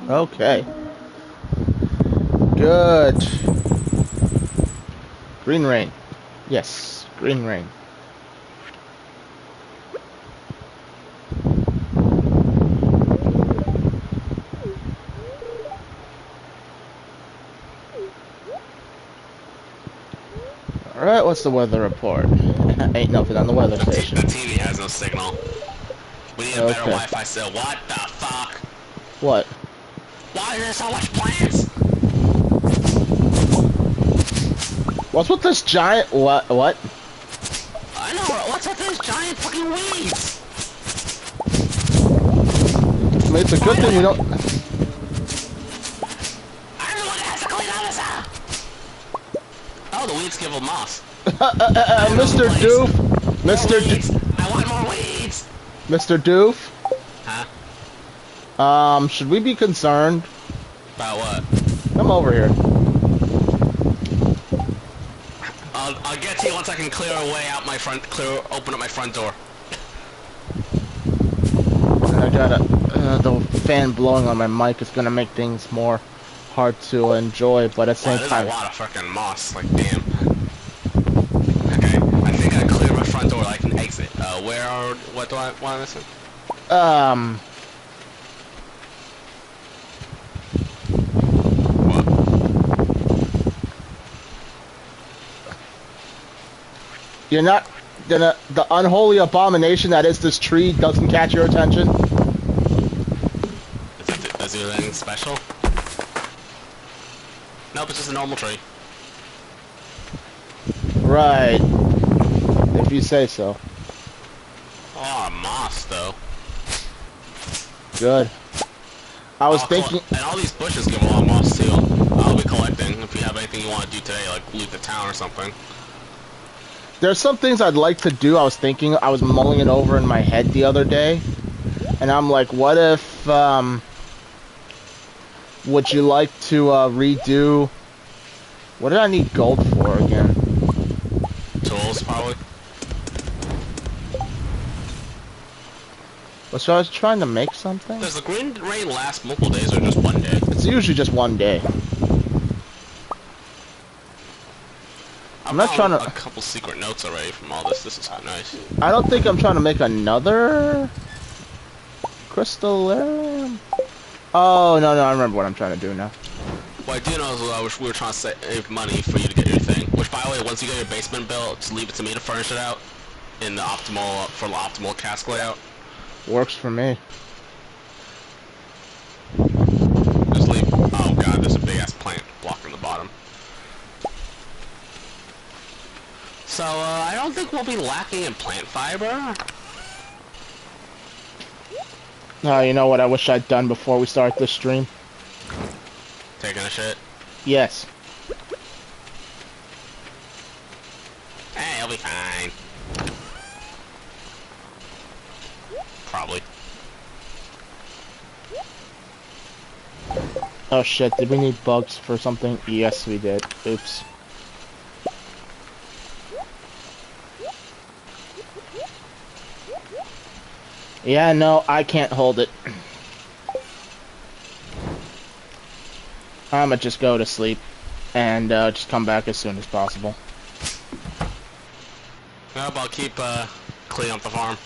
Okay. Good. Green rain. Yes, green rain. Alright, what's the weather report? Ain't nothing on the weather station. The TV has no signal. We need a better Okay. Wi-Fi still. What the fuck? What? Why is there so much plants? What's with this giant... What? I know, what's with these giant fucking weeds? I mean, it's a good Why thing we don't... I'm the one that has to clean all this up! Oh, the weeds give them moss. Mr. Doof! More Mr. weeds! I want more weeds! Mr. Doof? Huh? Should we be concerned? About what? Come over here. I'll get to you once I can clear away out my front, open up my front door. I gotta... the fan blowing on my mic is gonna make things more hard to enjoy, but at the same Wow, time... there's a lot of fucking moss, like damn. Okay, I think I cleared my front door, I can exit. What do I want to listen? What? You're not... The unholy abomination that is this tree doesn't catch your attention? Does it do anything special? Nope, it's just a normal tree. Right. If you say so. Oh, moss, though. Good. I was thinking... And all these bushes give a lot of moss, too. I'll be collecting if you have anything you want to do today, like loot the town or something. There's some things I'd like to do. I was thinking... I was mulling it over in my head the other day. And I'm like, what if, would you like to, redo... What did I need gold for again? Tools, probably. So I was trying to make something? Does the green rain last multiple days or just one day? It's usually just one day. I'm not trying to... a couple secret notes already from all this. This is quite nice. I don't think I'm trying to make another... Crystallarium? Oh, no, I remember what I'm trying to do now. What I do know is we were trying to save money for you to get your thing. Which, by the way, once you get your basement built, just leave it to me to furnish it out in the optimal cask layout. Works for me. Just leave. Oh god, there's a big ass plant blocking the bottom. So I don't think we'll be lacking in plant fiber. Oh, you know what I wish I'd done before we start this stream? Taking a shit. Yes. Hey, I'll be fine. Probably. Oh shit, did we need bugs for something? Yes, we did. Oops. Yeah, no, I can't hold it. I'ma just go to sleep and just come back as soon as possible. Nope, I'll keep clean up the farm.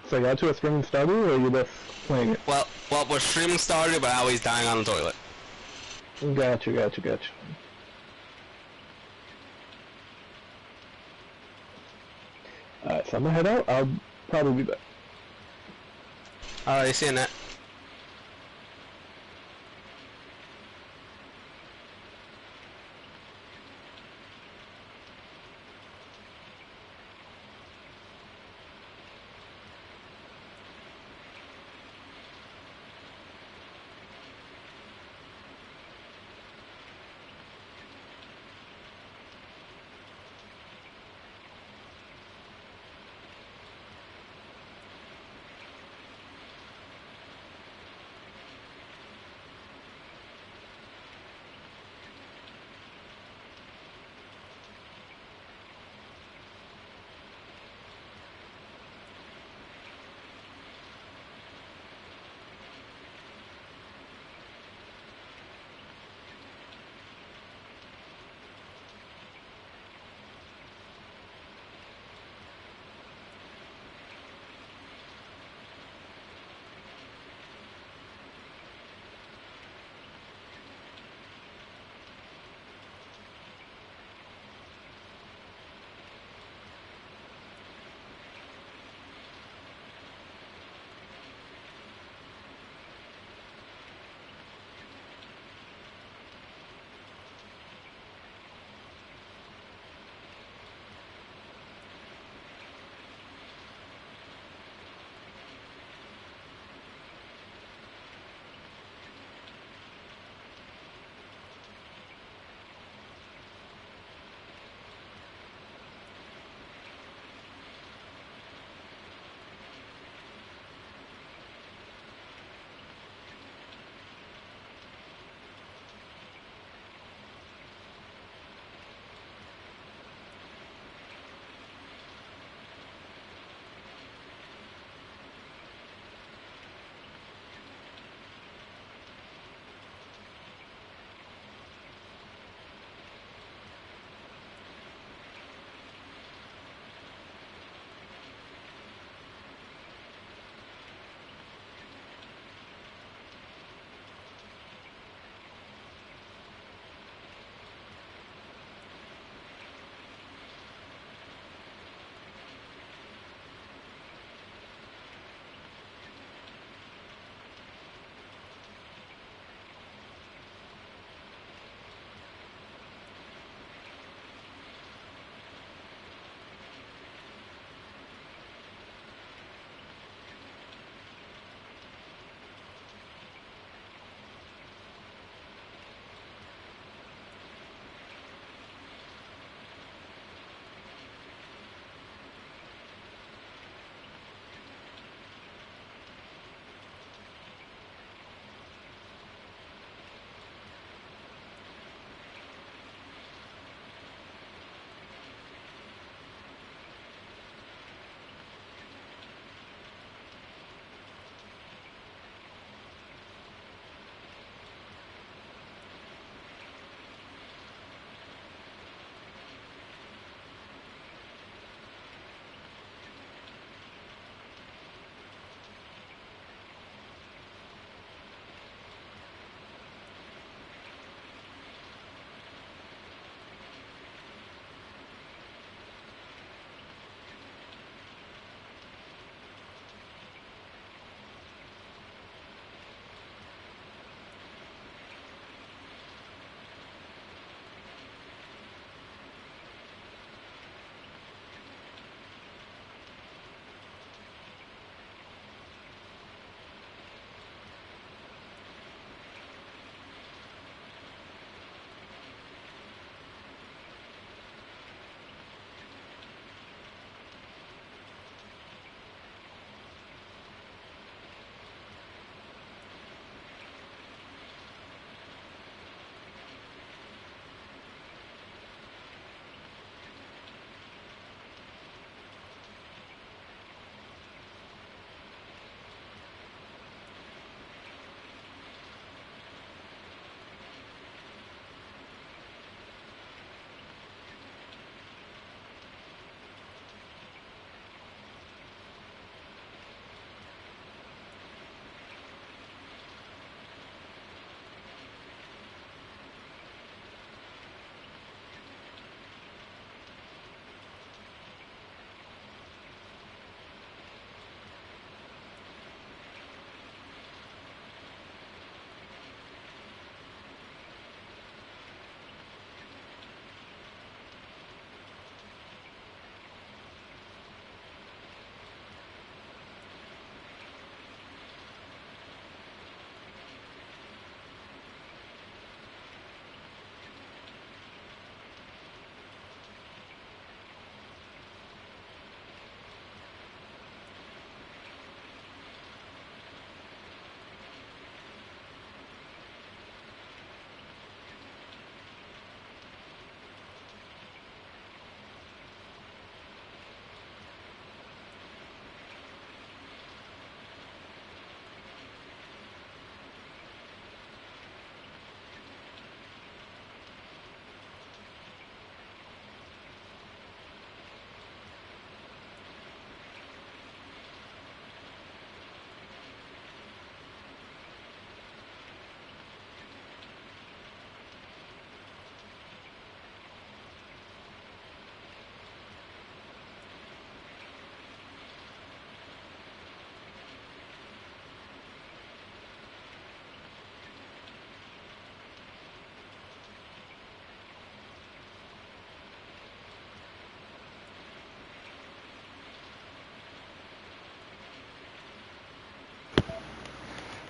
So I got to a streaming Stardew, or are you just playing it? Well, we're streaming Stardew, but now he's dying on the toilet. Gotcha. Alright, so I'm gonna head out. I'll probably be back. You seeing that?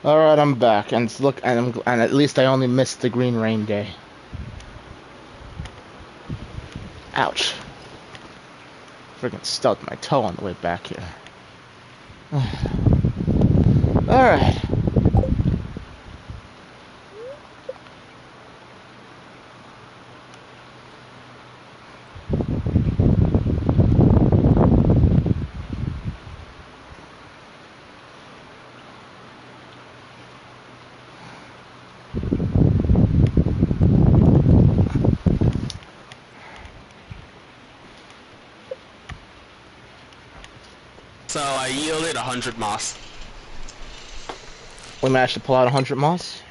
All right, I'm back, and look, and at least I only missed the green rain day. Ouch! Freaking stubbed my toe on the way back here. All right. So I yielded 100 moss. We managed to pull out 100 moss.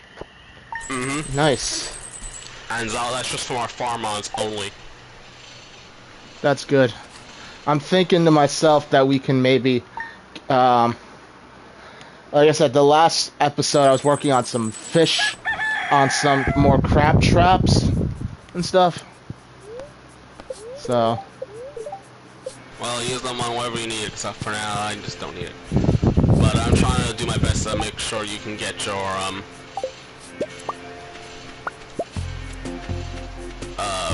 Mm-hmm. Nice. And that's just from our farm mods only. That's good. I'm thinking to myself that we can maybe, like I said, the last episode I was working on some fish, on some more crab traps and stuff. So. Well, use them on whatever you need, except for now I just don't need it. But I'm trying to do my best to make sure you can get your,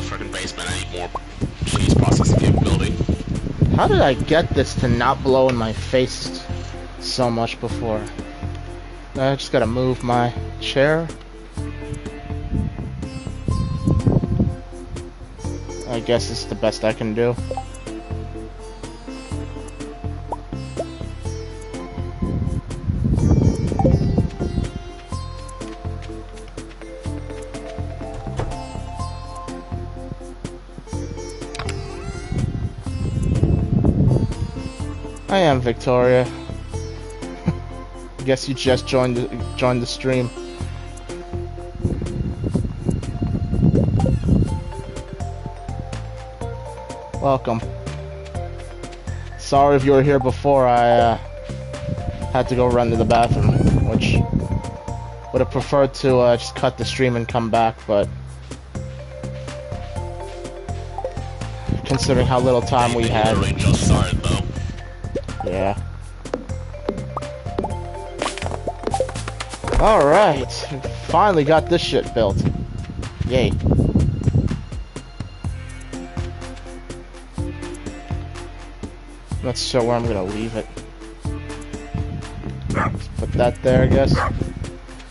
freaking basement. I need more cheese processing capability. How did I get this to not blow in my face so much before? I just gotta move my chair. I guess it's the best I can do. I am Victoria. I guess you just joined the stream. Welcome. Sorry if you were here before. I had to go run to the bathroom, which would have preferred to just cut the stream and come back, but considering how little time we had. Just started, though. Yeah. Alright. Finally got this shit built. Yay. Not sure where I'm gonna leave it. Let's put that there, I guess.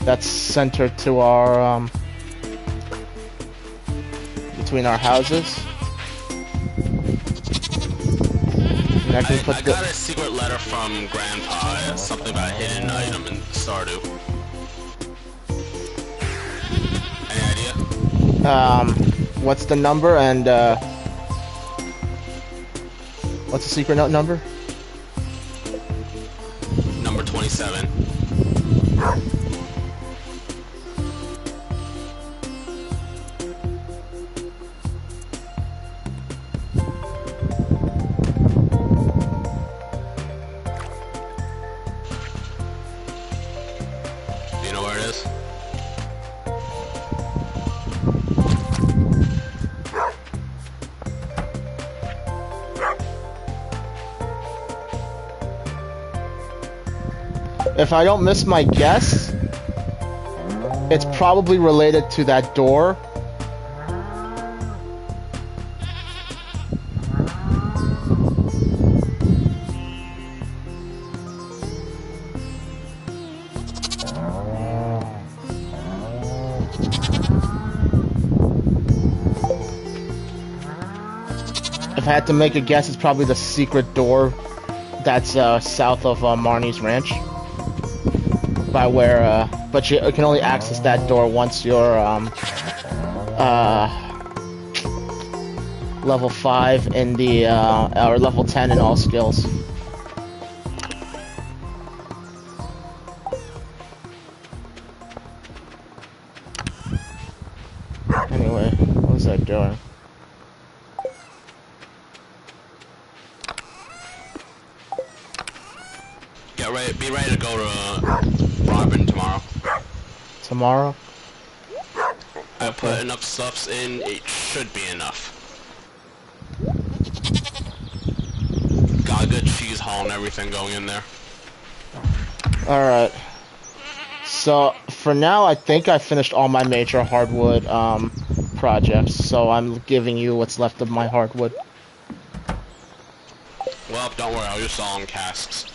That's centered to our, between our houses. And I can put I got a secret letter from Grandpa, something about a hidden item in Stardew. Any idea? What's the number and, what's the secret note number? Number 27. Do you know where it is? If I don't miss my guess, it's probably related to that door. If I had to make a guess, it's probably the secret door that's south of Marnie's ranch. By where, but you can only access that door once you're, level 5 in the, or level 10 in all skills. Anyway, what was I doing? Be ready to go to Robin tomorrow. Tomorrow? I put enough stuffs in, it should be enough. Got a good cheese haul and everything going in there. Alright. So for now, I think I finished all my major hardwood projects. So I'm giving you what's left of my hardwood. Well, don't worry, I'll use all in casks.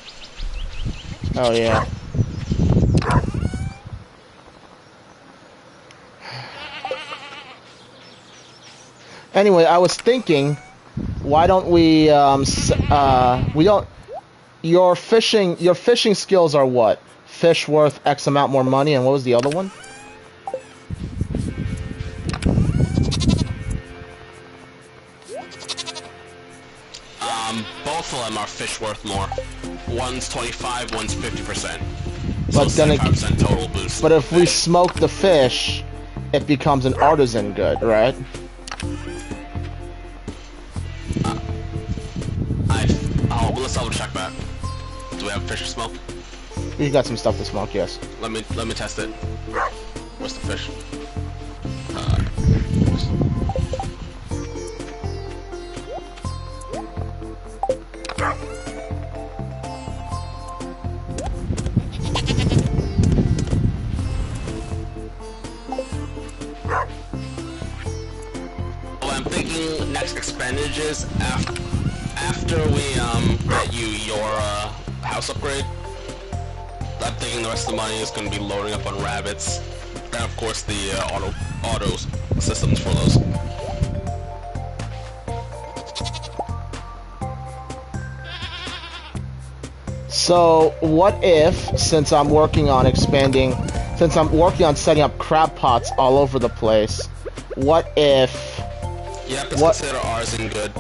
Oh yeah. Anyway, I was thinking, why don't we we don't your fishing skills are what? Fish worth X amount more money, and what was the other one? Both of them are fish worth more. One's 25, one's 50%. So But then 75% total boost. But if we smoke the fish, it becomes an artisan good, right? Let's double check that. Do we have fish to smoke? We got some stuff to smoke, yes. Let me test it. Where's the fish? Well, I'm thinking next expenditures after we get you your house upgrade. I'm thinking the rest of the money is going to be loading up on rabbits, and of course the auto systems for those. So, what if, since I'm working on setting up crab pots all over the place, what if... Yep, it's considered artisan good.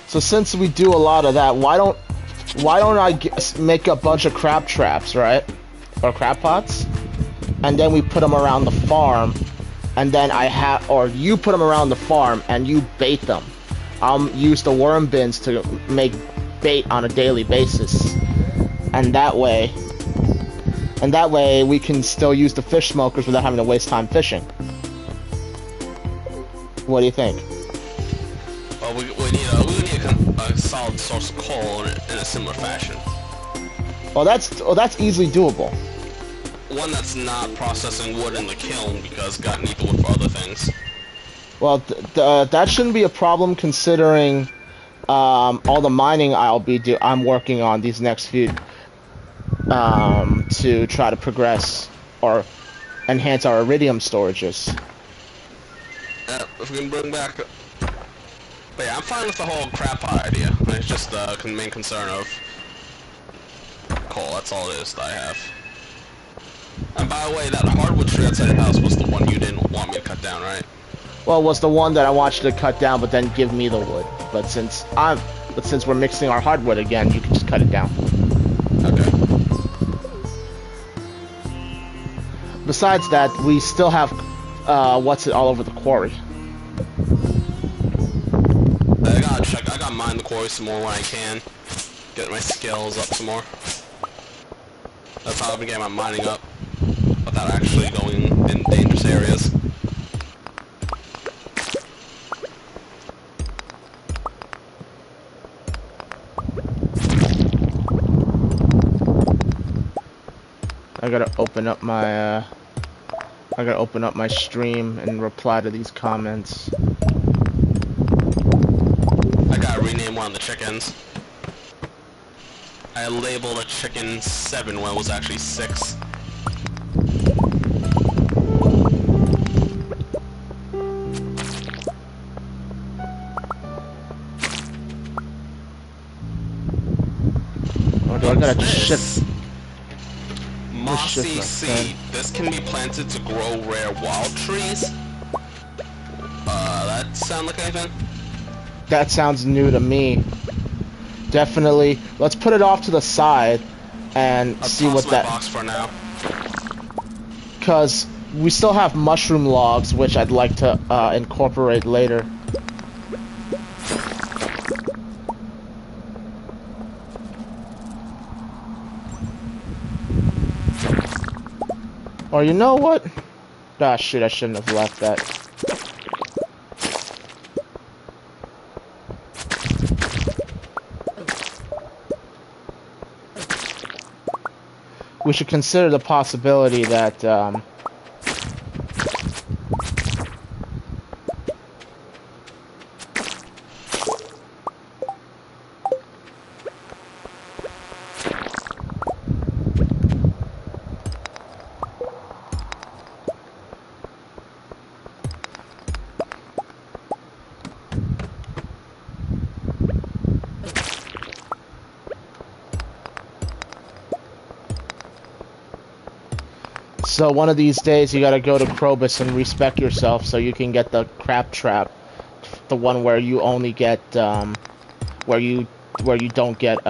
So since we do a lot of that, why don't I make a bunch of crab traps, right? Or crab pots? And then we put them around the farm, and then or you put them around the farm and you bait them. I'll use the worm bins to make bait on a daily basis. And that way we can still use the fish smokers without having to waste time fishing. What do you think? Well, we need a solid source of coal in a similar fashion. Well, that's easily doable. One that's not processing wood in the kiln because God needs wood for other things. Well, that shouldn't be a problem considering all the mining I'm working on these next few to try to progress or enhance our iridium storages. If we can bring back. But yeah, I'm fine with the whole crab pot idea. It's just the main concern of coal. That's all it is that I have. And by the way, that hardwood tree outside your house was the one you didn't want me to cut down, right? Well, it was the one that I want you to cut down, but then give me the wood. But since we're mixing our hardwood again, you can just cut it down. Okay. Besides that, we still have all over the quarry. I gotta mine the quarry some more when I can. Get my skills up some more. That's how I've been getting my mining up without actually going in dangerous areas. I gotta open up my stream and reply to these comments. I gotta rename one of the chickens. I labeled a chicken 7 when it was actually 6. Or do I gotta shift? Mossy seed. This can be planted to grow rare wild trees. That sound like anything? That sounds new to me. Definitely. Let's put it off to the side and see what that. Box for now. Because we still have mushroom logs, which I'd like to incorporate later. Or you know what? Ah, shit, I shouldn't have left that. we should consider the possibility that so one of these days you gotta go to Krobus and respec yourself so you can get the crab trap, the one where you only get where you don't get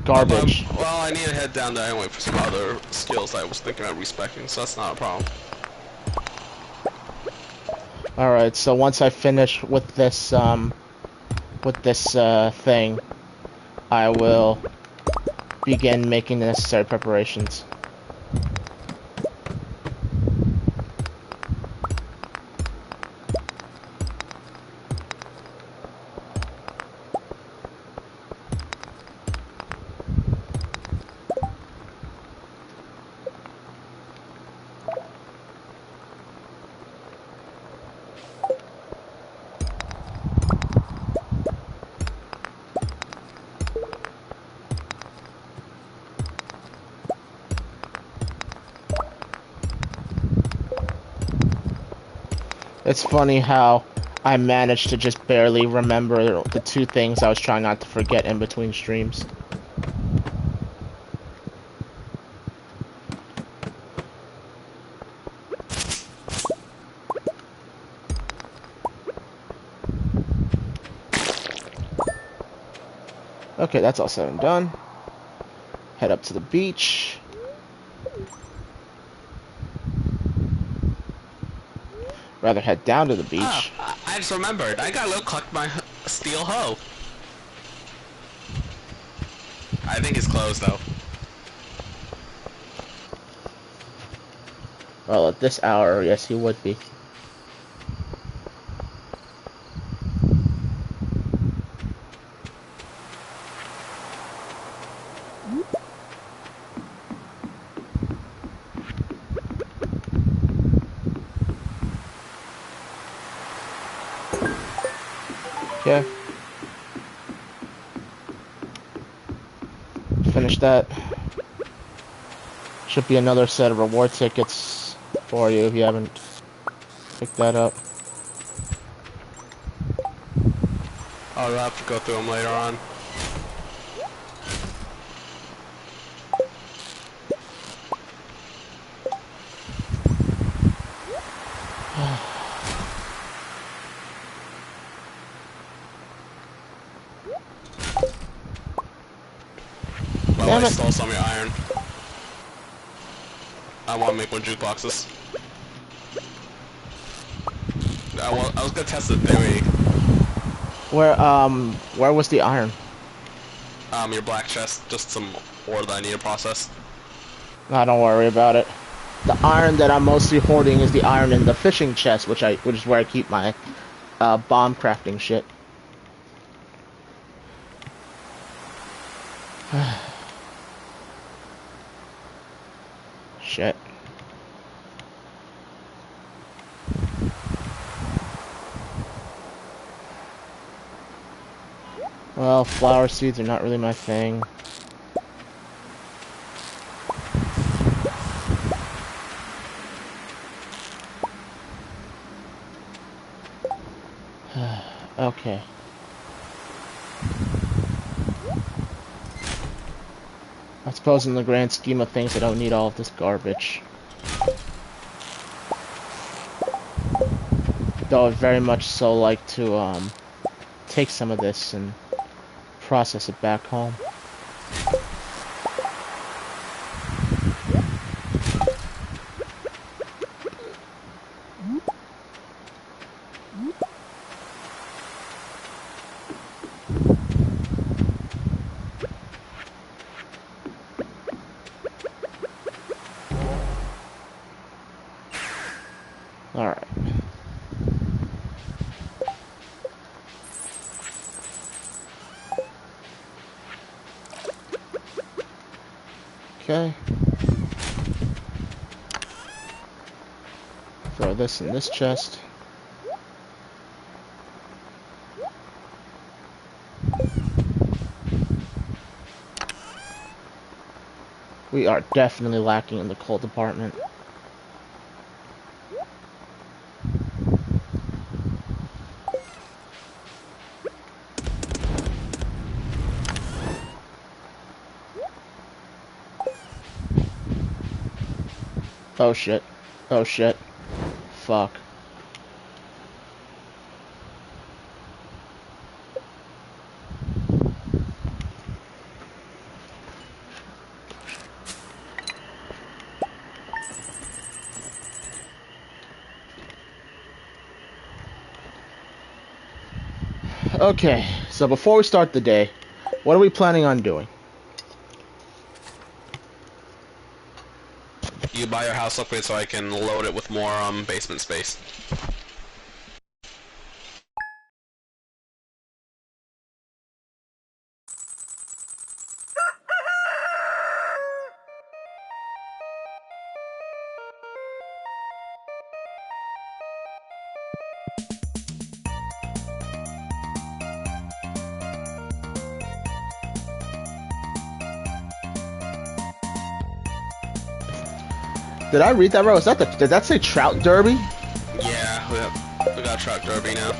garbage. Well, I need to head down there anyway for some other skills I was thinking about respecting, so that's not a problem. All right, so once I finish with this thing, I will begin making the necessary preparations. It's funny how I managed to just barely remember the two things I was trying not to forget in between streams. Okay, that's all said and done. Head up to the beach. Rather head down to the beach. Ah, I just remembered. I gotta go collect my steel hoe. I think it's closed though. Well, at this hour, yes, he would be. Okay. Finish that. Should be another set of reward tickets for you if you haven't picked that up. I'll have to go through them later on. Damn I it. stole some of your iron. I want to make more jukeboxes. I was gonna test the theory. Where was the iron? Your black chest, just some ore that I need to process. No, don't worry about it. The iron that I'm mostly hoarding is the iron in the fishing chest, which is where I keep my bomb crafting shit. Shit. Well, flower seeds are not really my thing. Okay. I suppose in the grand scheme of things, I don't need all of this garbage. Though I'd very much so like to take some of this and process it back home. Alright. Okay. Throw this in this chest. We are definitely lacking in the coal department. Oh shit. Oh shit. Fuck. Okay, so before we start the day, what are we planning on doing? You buy your house upgrade so I can load it with more basement space. Did I read that right? Did that say Trout Derby? Yeah, we got truck derby now.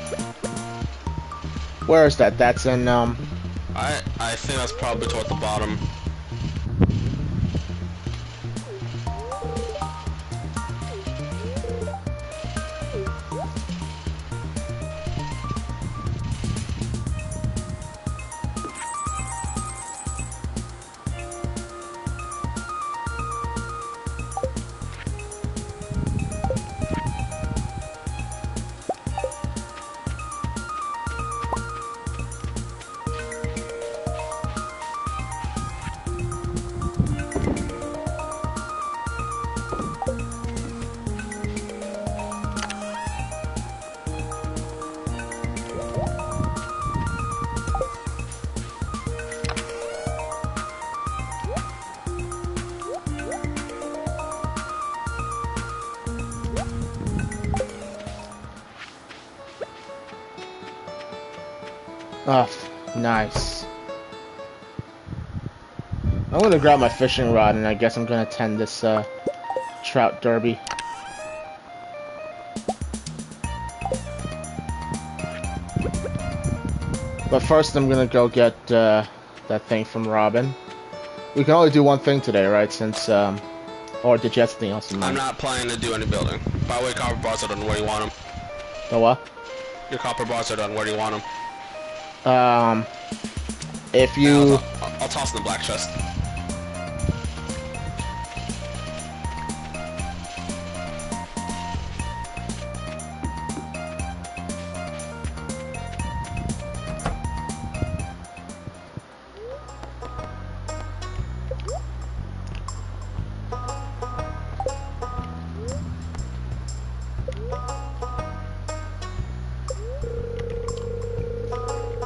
Where is that? That's in I think that's probably toward the bottom. Oh, nice. I'm gonna grab my fishing rod and I guess I'm gonna tend this Trout Derby. But first I'm gonna go get that thing from Robin. We can only do one thing today, right? Since or did you have something else in mind? I'm not planning to do any building. By the way, copper bars are done. Where do you want them? The what? Your copper bars are done. Where do you want them? If Yeah, you... I'll toss in the black chest.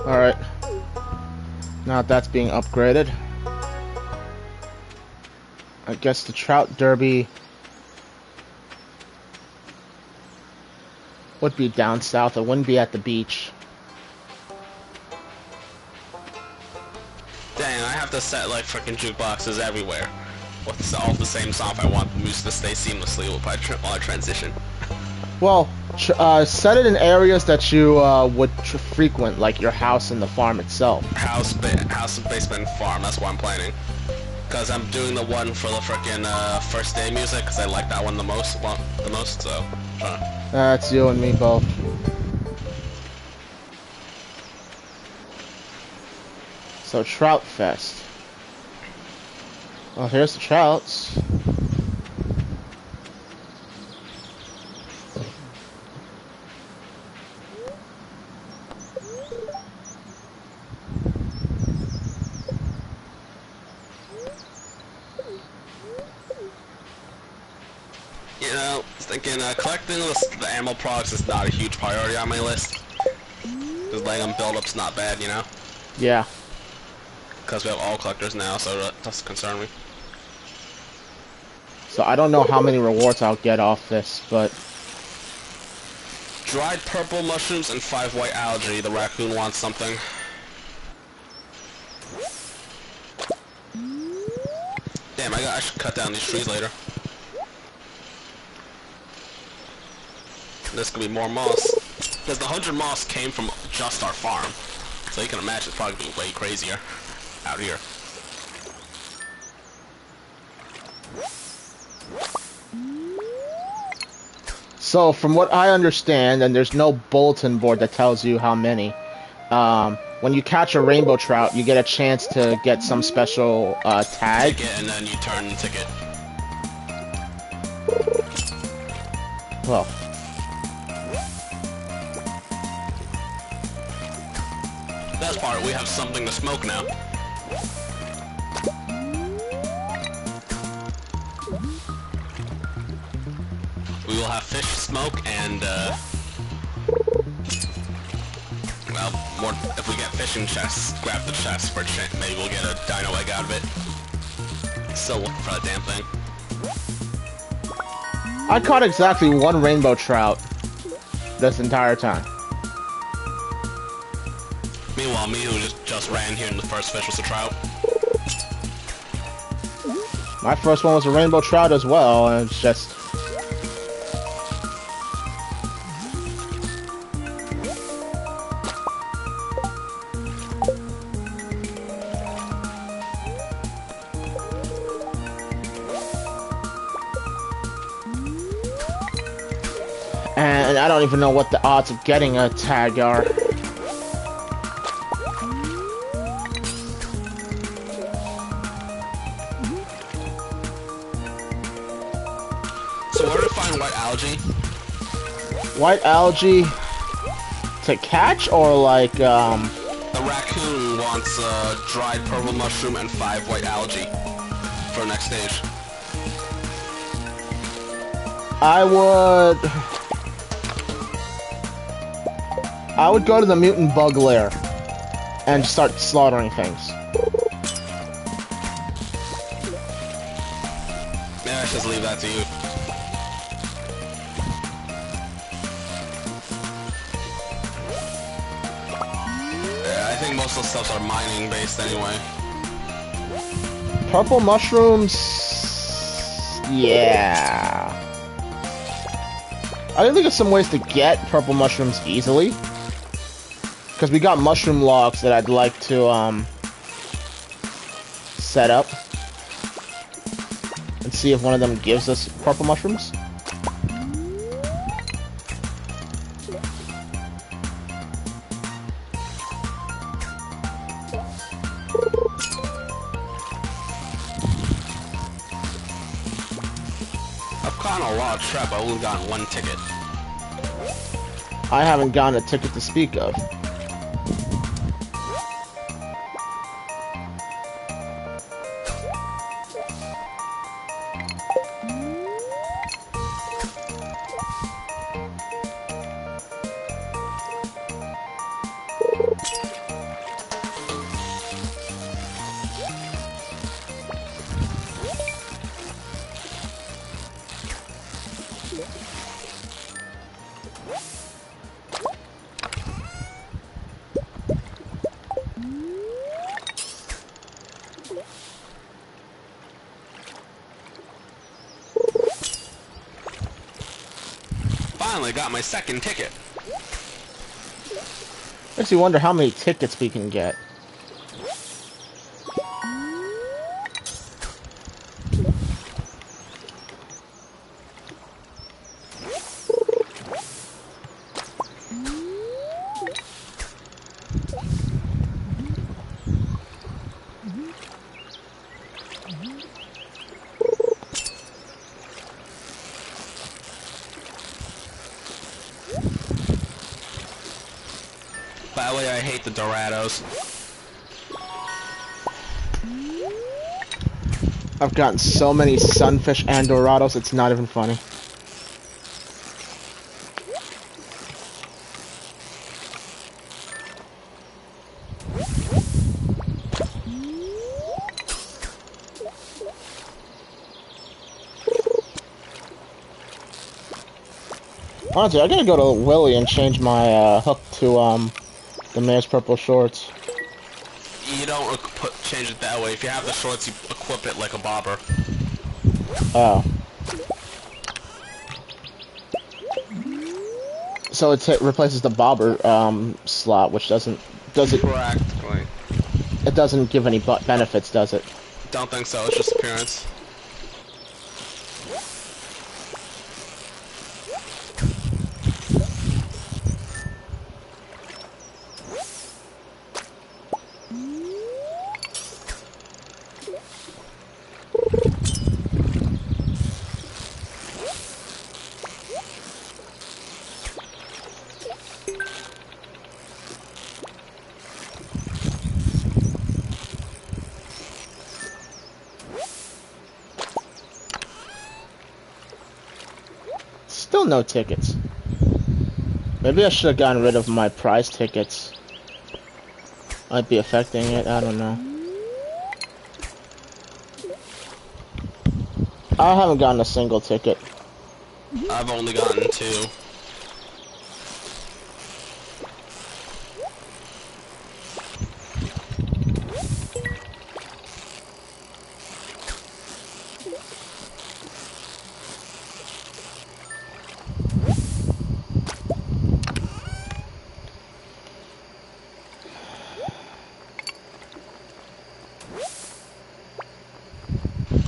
Alright. Now that's being upgraded. I guess the Trout Derby would be down south. It wouldn't be at the beach. Dang, I have to set like freaking jukeboxes everywhere. With all the same song if I want the music to stay seamlessly while I transition. Well, set it in areas that you would frequent, like your house and the farm itself. House, basement, farm, that's what I'm planning. Because I'm doing the one for the freaking first day music, because I like that one the most, so... That's you and me both. So, Trout Fest. Well, here's the trouts. You know, I was thinking collecting the ammo products is not a huge priority on my list. Because letting them build up's not bad, you know? Yeah. Because we have all collectors now, so that doesn't concern me. So I don't know how many rewards I'll get off this, but... Dried purple mushrooms and 5 white algae. The raccoon wants something. Damn, I should cut down these trees later. This could be more moss. Because the 100 moss came from just our farm. So you can imagine it's probably way crazier out here. So, from what I understand, and there's no bulletin board that tells you how many, when you catch a rainbow trout, you get a chance to get some special tag. Ticket, and then you turn the ticket. Well, Best part, we have something to smoke now. We will have fish smoke and, well, more, if we get fishing chests, grab the chest for maybe we'll get a dino egg out of it. Still looking for that damn thing. I caught exactly one rainbow trout this entire time. Meanwhile, me who just ran here and the first fish was a trout. My first one was a rainbow trout as well, and it's just... And I don't even know what the odds of getting a tag are. So where to find white algae? White algae to catch, or like, The raccoon wants dried purple mushroom and 5 white algae for the next stage. I would go to the mutant bug lair and start slaughtering things. Yeah, I should just leave that to you. Yeah, I think most of the stuffs are mining based anyway. Purple mushrooms... Yeah... I think there's some ways to get purple mushrooms easily. Because we got mushroom logs that I'd like to, set up. And see if one of them gives us purple mushrooms. I've caught a lot of trap, I only gotten 1 ticket. I haven't gotten a ticket to speak of. Finally got my 2nd ticket. Makes you wonder how many tickets we can get. By the way, I hate the Dorados. I've gotten so many sunfish and dorados, it's not even funny. Honestly, I gotta go to Willie and change my hook to the mayor's purple shorts. You don't change it that way. If you have the shorts, you equip it like a bobber. Oh. So it replaces the bobber slot, which doesn't Practically. it doesn't give any benefits, does it? Don't think so. It's just appearance. Still no tickets. Maybe I should have gotten rid of my prize tickets. Might be affecting it, I don't know. I haven't gotten a single ticket. I've only gotten 2.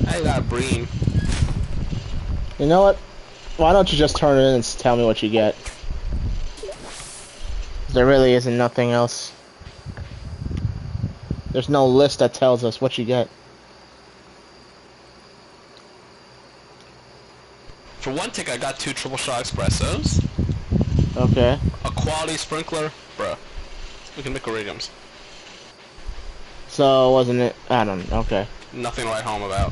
I got Breen. You know what? Why don't you just turn it in and tell me what you get? There really isn't nothing else. There's no list that tells us what you get. For 1 ticket, I got 2 triple shot espressos. Okay. A quality sprinkler. Bruh. We can make iridiums. So, wasn't it? I don't know. Okay. Nothing to write home about.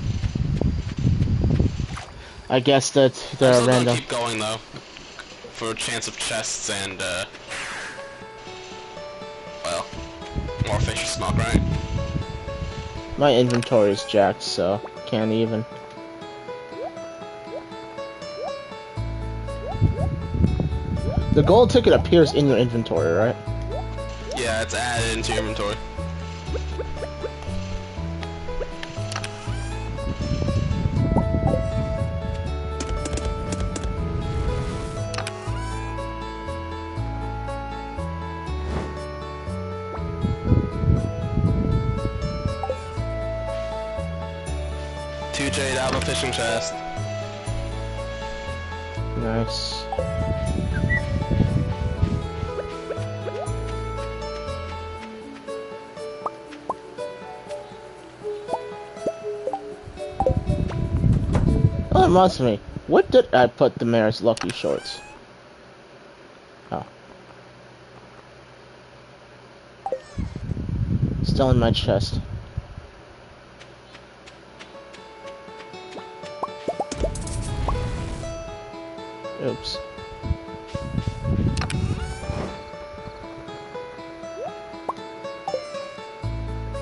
I guess that I'm they're still random. gonna keep going though, for a chance of chests and well, more fishy smoke, right? My inventory is jacked, so can't even. The gold ticket appears in your inventory, right? Yeah, it's added into your inventory. Two jade out of a fishing chest. Nice. Oh, it reminds me. What did I put the mayor's lucky shorts? Oh. Still in my chest. Oops.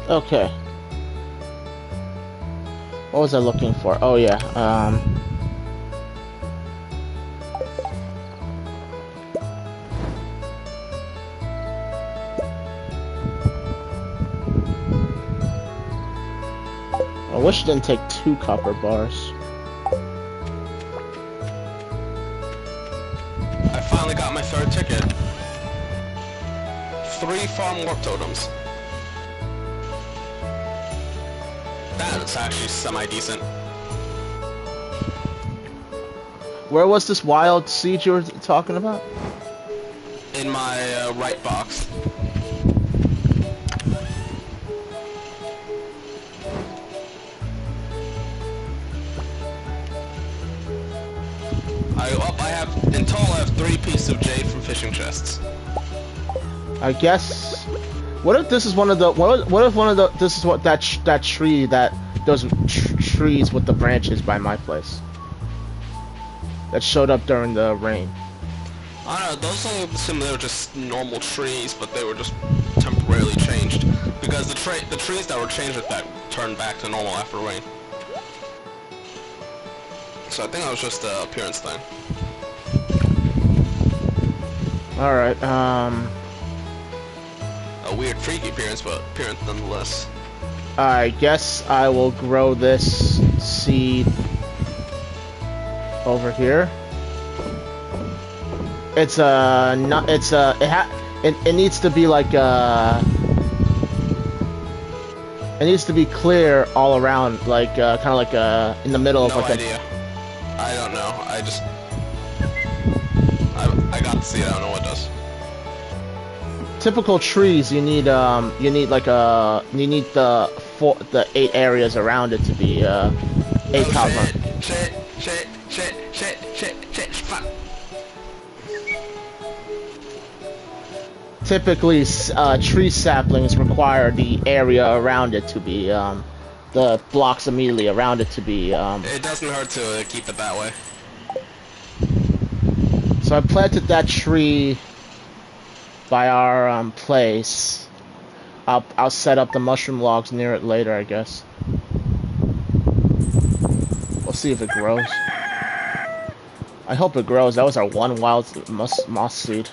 Okay. What was I looking for? Oh yeah, I wish it didn't take 2 copper bars. I finally got my 3rd ticket. 3 farm warp totems. That's actually semi-decent. Where was this wild seed you were talking about? In my right box. In total I have 3 pieces of jade from fishing chests. I guess. What if this is one of the? What if one of the? This is what that tree that those trees with the branches by my place that showed up during the rain. I don't know. Those only assume they were just normal trees, but they were just temporarily changed because the trees that were changed with that turned back to normal after rain. So I think that was just an appearance thing. Alright, A weird, freaky appearance, but appearance nonetheless. I guess I will grow this seed over here. It's not. It's it needs to be like it needs to be clear all around, like kind of like in the middle of No like idea. I don't know. I got to see it. I don't know what it does. typical trees. You need like you need the 8 areas around it to be 8 top. Shit, fuck. Typically, tree saplings require the area around it to be the blocks immediately around it to be. It doesn't hurt to keep it that way. So I planted that tree by our place. I'll set up the mushroom logs near it later, I guess. We'll see if it grows. I hope it grows. That was our one wild moss seed.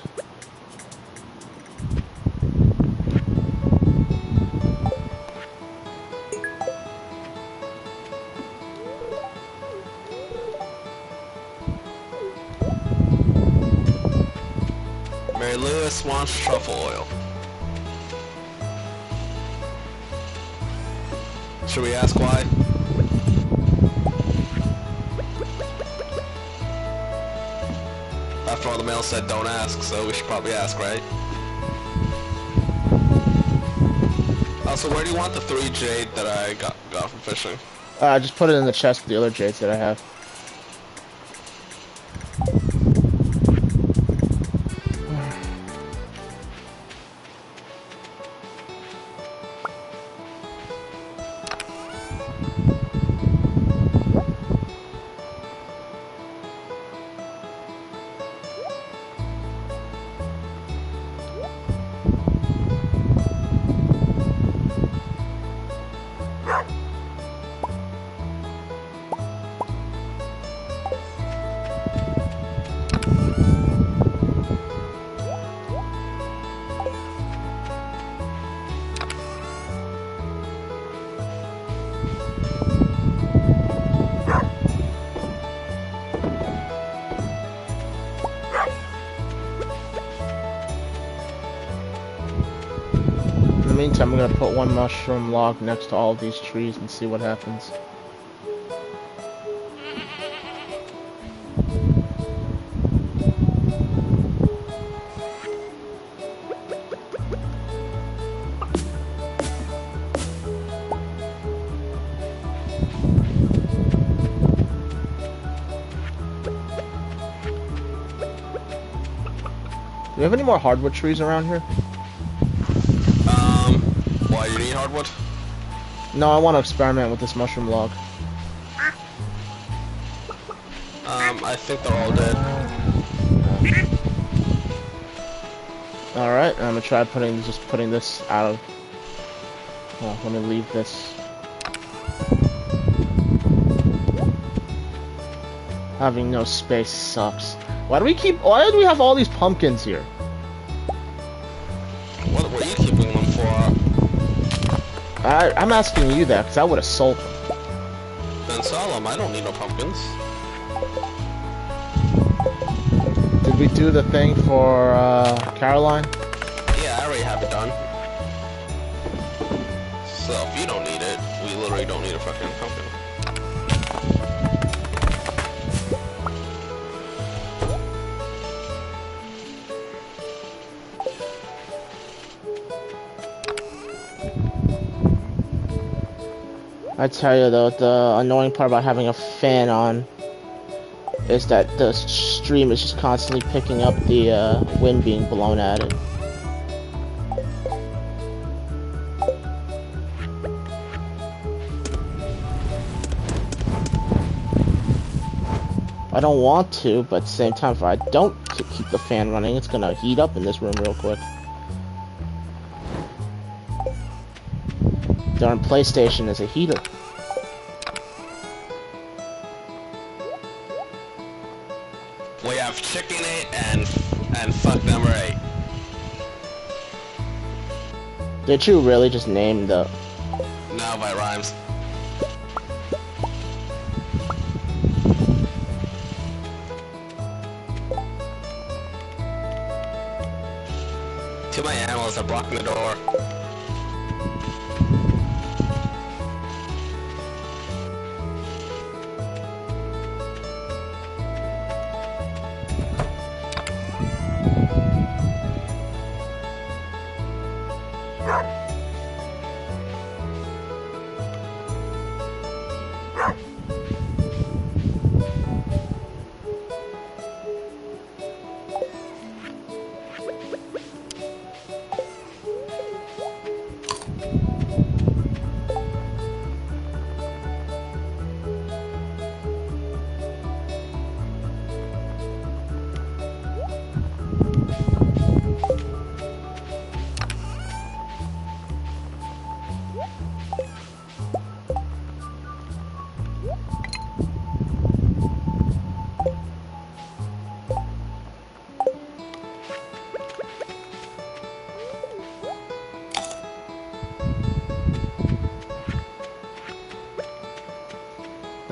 Mary Lewis wants truffle oil. Should we ask why? After all, the mail said don't ask, so we should probably ask, right? Also, where do you want the 3 jade that I got from fishing? Just put it in the chest with the other jades that I have. In the meantime, I'm gonna put one mushroom log next to all of these trees and see what happens. Do we have any more hardwood trees around here? Why, you need hardwood? No, I want to experiment with this mushroom log. I think they're all dead. Alright, I'm gonna try putting this out of... Oh, let me leave this. Having no space sucks. Why do we have all these pumpkins here? What are you keeping them for? I'm asking you that, because I would have sold them. Then sell them. I don't need no pumpkins. Did we do the thing for, Caroline? Yeah, I already have it done. So if you don't need it, we literally don't need a fucking pumpkin. I tell you though, the annoying part about having a fan on is that the stream is just constantly picking up the wind being blown at it. I don't want to, but at the same time, if I don't keep the fan running, it's gonna heat up in this room real quick. Darn PlayStation is a heater. We have chicken it and And fuck number 8. Did you really just name the... No, by rhymes. Too many animals are blocking the door.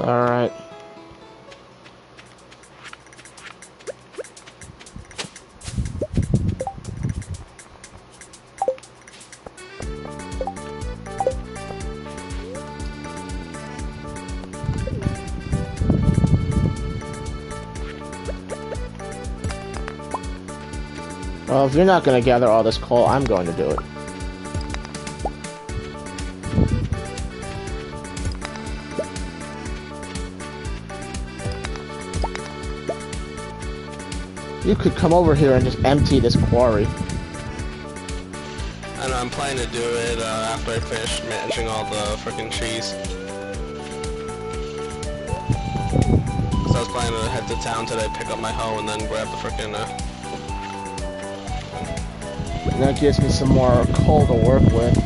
Alright. Well, if you're not going to gather all this coal, I'm going to do it. You could come over here and just empty this quarry. I know, I'm planning to do it after I finish managing all the frickin' trees. So I was planning to head to town today, pick up my hoe, and then grab the frickin' And that gives me some more coal to work with.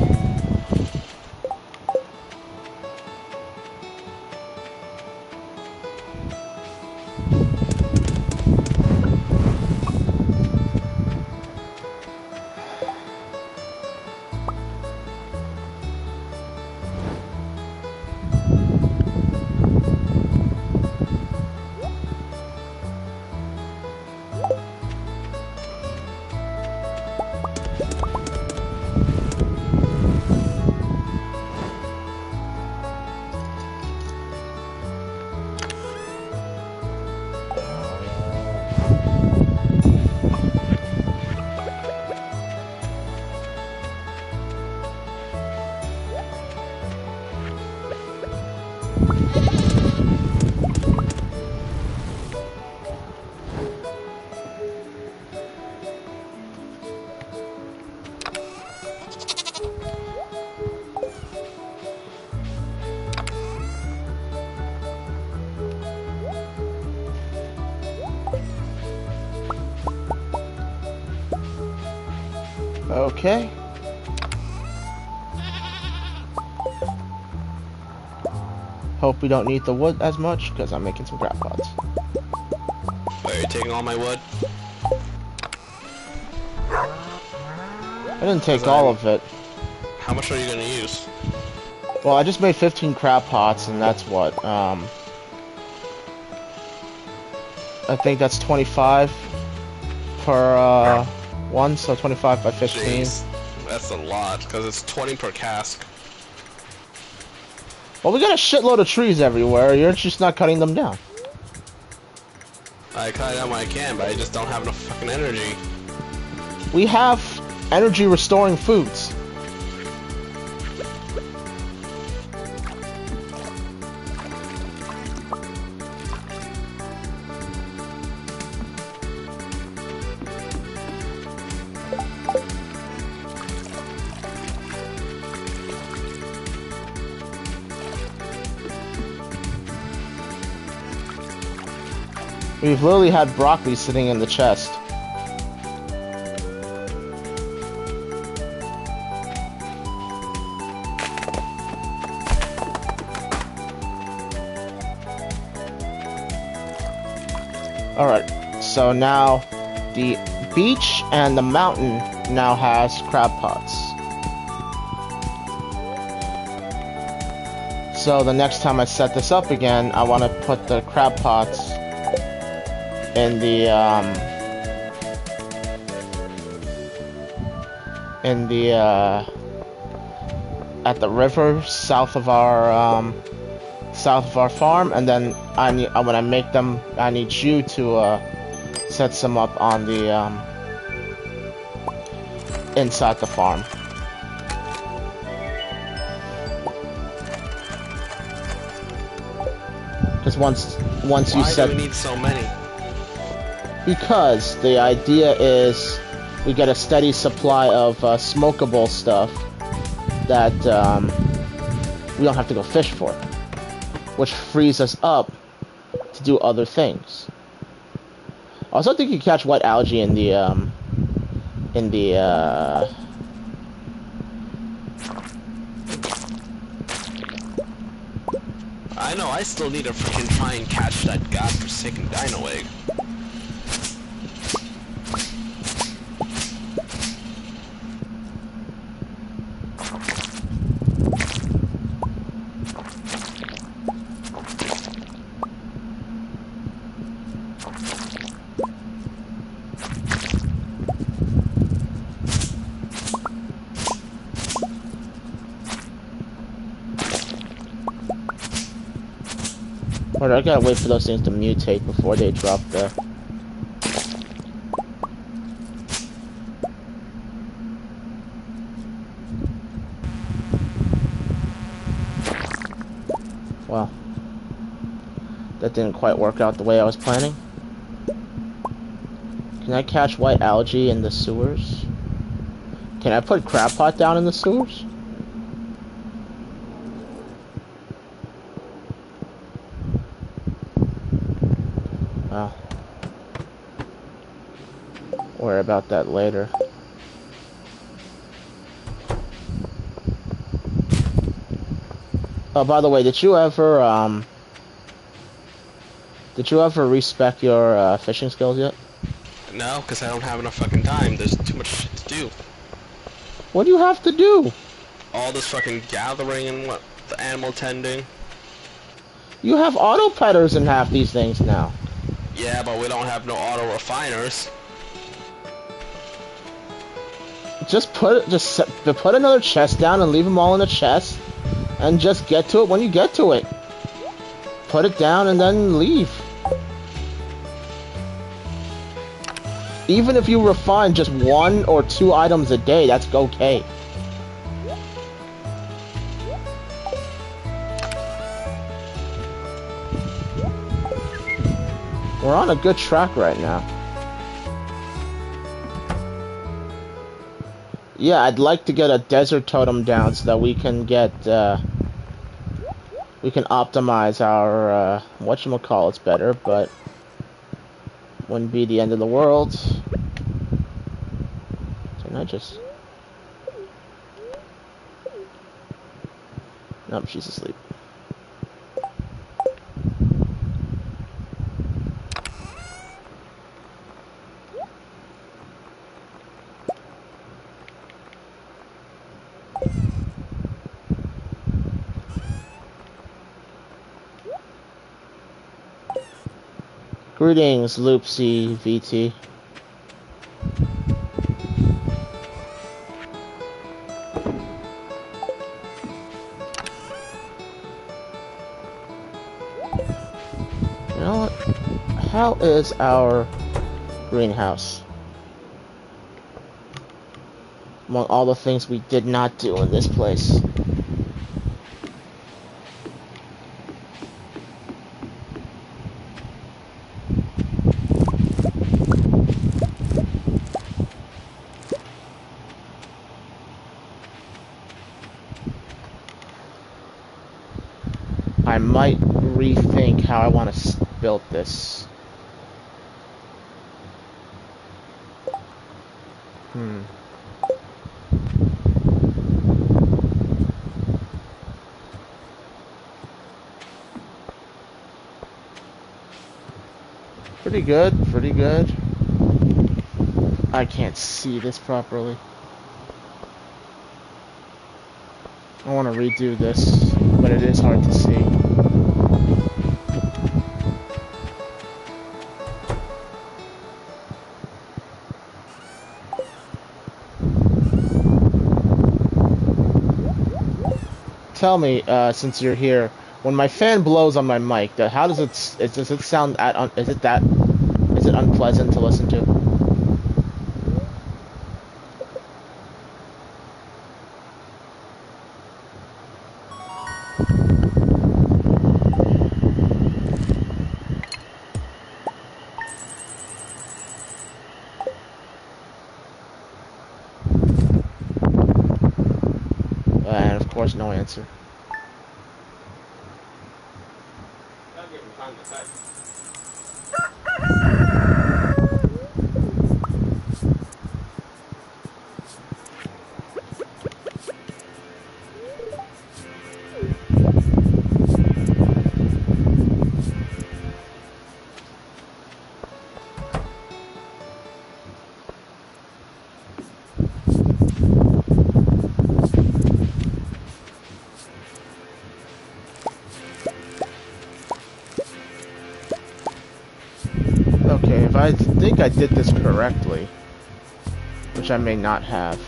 Okay. Hope we don't need the wood as much, because I'm making some crab pots. Are you taking all my wood? I didn't take all of it. How much are you gonna use? Well, I just made 15 crab pots, and that's what, I think that's 25 per, one, so 25 by 15. Jeez, that's a lot, because it's 20 per cask. Well, we got a shitload of trees everywhere, you're just not cutting them down. I cut it down when I can, but I just don't have enough fucking energy. We have energy restoring foods. We've literally had broccoli sitting in the chest. Alright, so now the beach and the mountain now has crab pots. So the next time I set this up again, I want to put the crab pots in the at the river south of our farm, and then when I make them, I need you to set some up on the inside the farm. Because once you set. Why do we need so many? Because the idea is we get a steady supply of smokable stuff that we don't have to go fish for, which frees us up to do other things. I also think you can catch white algae in the I know, I still need to freaking try and catch that godforsaken dino egg. Or I gotta wait for those things to mutate before they drop the... Well, that didn't quite work out the way I was planning. Can I catch white algae in the sewers? Can I put crab pot down in the sewers? Well, worry about that later. Oh, by the way, did you ever respec your fishing skills yet? No, because I don't have enough fucking time. There's too much shit to do. What do you have to do? All this fucking gathering and what, the animal tending. You have auto petters in half these things now. Yeah, but we don't have no auto refiners. Just put another chest down and leave them all in the chest, and just get to it when you get to it. Put it down and then leave. Even if you refine just 1 or 2 items a day, that's okay. We're on a good track right now. Yeah, I'd like to get a desert totem down so that we can get, we can optimize our, whatchamacallits better, but wouldn't be the end of the world. Didn't I just... Nope, she's asleep. Greetings, Loopsy VT. You know what? How is our greenhouse? Among all the things we did not do in this place. I might rethink how I want to build this. Pretty good, pretty good. I can't see this properly. I want to redo this, but it is hard to see. Tell me, since you're here, when my fan blows on my mic, how does it? Does it sound is it unpleasant to listen to? And of course, no answer. Okay, if I think I did this correctly, which I may not have.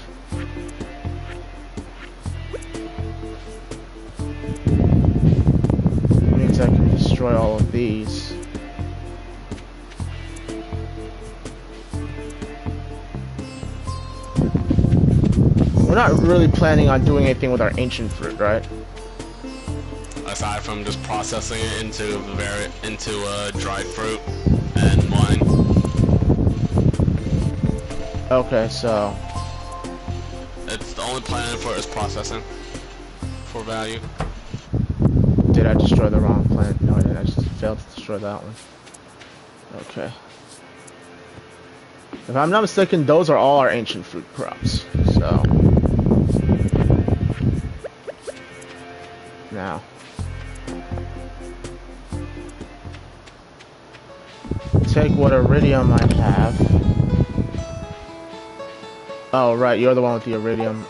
It means I can destroy all of these. We're not really planning on doing anything with our ancient fruit, right? Aside from just processing it into dried fruit and wine. Okay, so It's the only plan for it is processing for value. did I destroy the wrong plant? No, I didn't. I just failed to destroy that one. Okay. If I'm not mistaken, those are all our ancient fruit crops. So now take what iridium I have. Oh, right, you're the one with the iridium.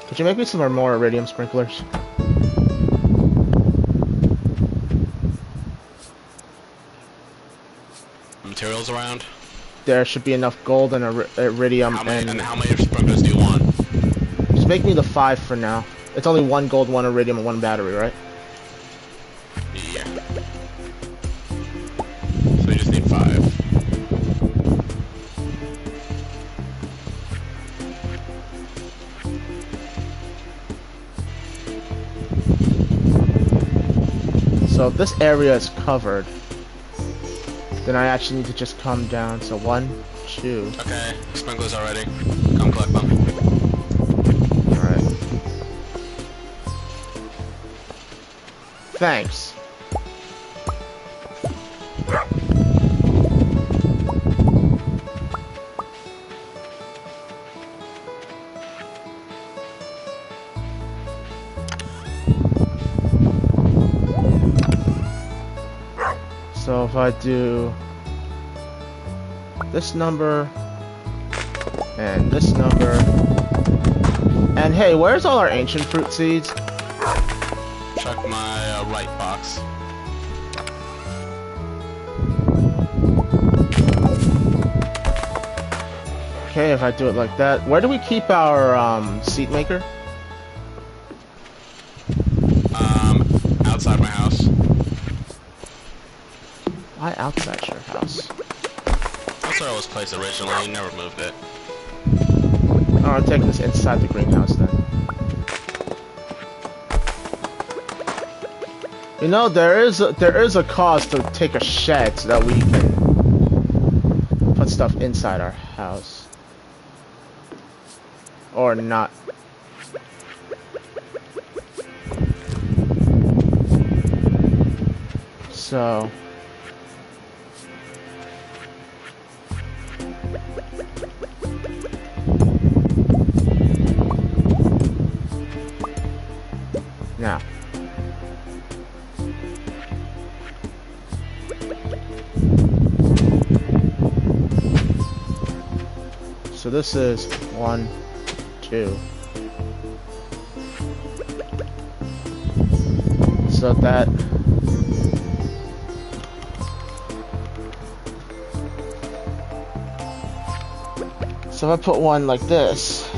Could you make me some more iridium sprinklers? Materials around? There should be enough gold and iridium And how many sprinklers do you want? Just make me the 5 for now. It's only 1 gold, 1 iridium, and 1 battery, right? Yeah. So you just need 5. So if this area is covered, then I actually need to just come down. So 1, 2. Okay, sprinklers are ready. Come collect them. Alright. Thanks. So if I do this number and this number, and hey, where's all our ancient fruit seeds? Check my right box. Okay, if I do it like that, where do we keep our seed maker? Outside my house. Why outside your house? That's where it was placed originally. You never moved it. Oh, I'm taking this inside the greenhouse then. You know, there is a cause to take a shed so that we can put stuff inside our house. Or not. So now this is 1, 2. So that... So if I put one like this...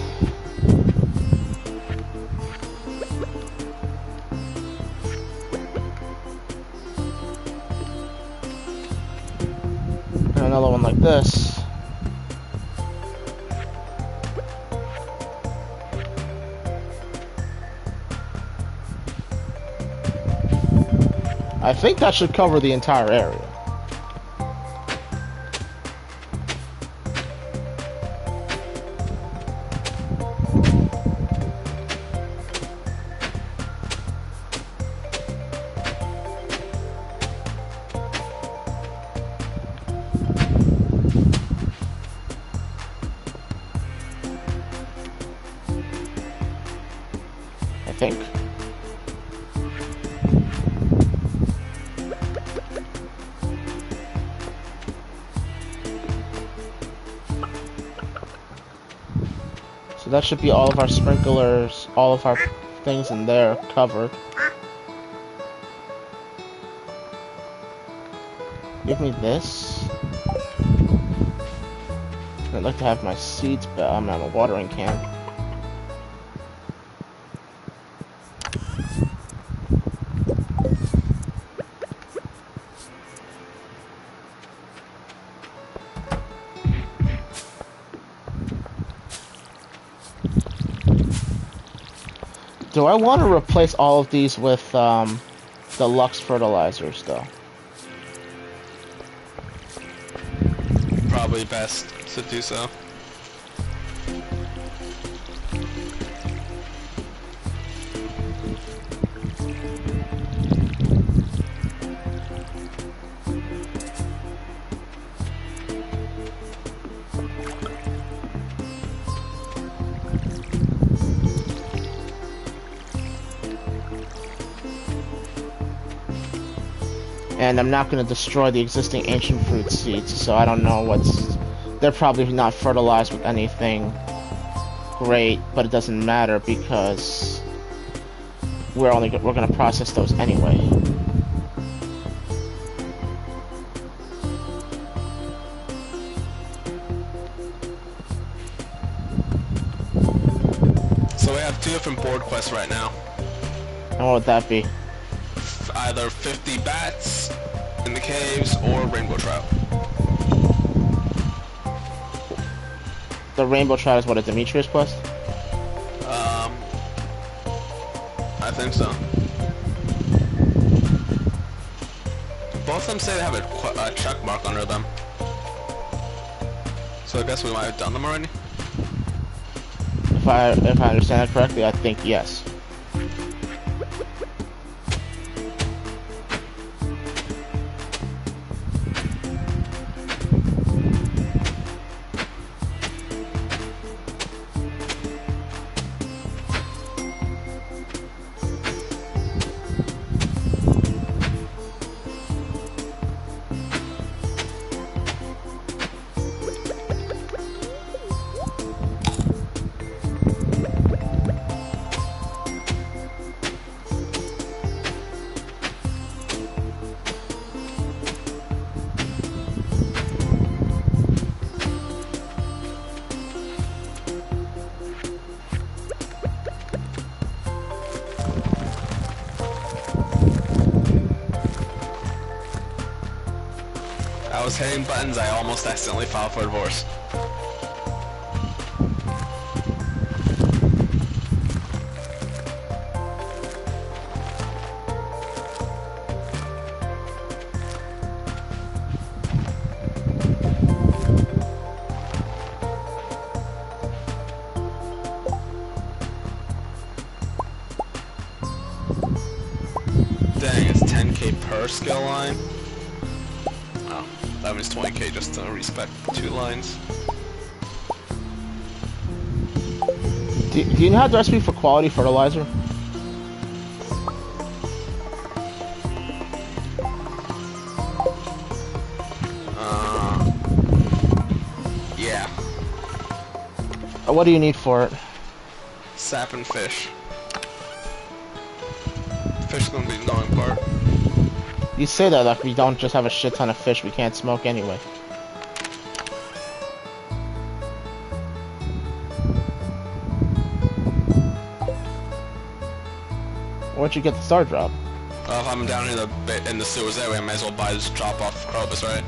And another one like this... I think that should cover the entire area. I think. So that should be all of our sprinklers, all of our things in there covered. Give me this. I'd like to have my seeds, but I'm on a watering can. Do I want to replace all of these with deluxe fertilizers, though? Probably best to do so. And I'm not going to destroy the existing ancient fruit seeds, so I don't know what's... They're probably not fertilized with anything great, but it doesn't matter because we're going to process those anyway. So we have 2 different board quests right now. And what would that be? Either 50 bats in the caves or rainbow trout. The rainbow trout is what, a Demetrius quest? I think so. Both of them say they have a check mark under them. So I guess we might have done them already? If I understand that correctly, I think yes. I was hitting buttons, I almost accidentally filed for divorce. Dang, it's 10k per skill line. Oh, that means 20k just to respec 2 lines. Do you know how the recipe for quality fertilizer? Yeah. What do you need for it? Sap and fish. Fish is gonna be the annoying part. You say that like we don't just have a shit ton of fish we can't smoke anyway. Where'd you get the star drop? If I'm down in the sewers anyway, I might as well buy this drop off Krobus, right?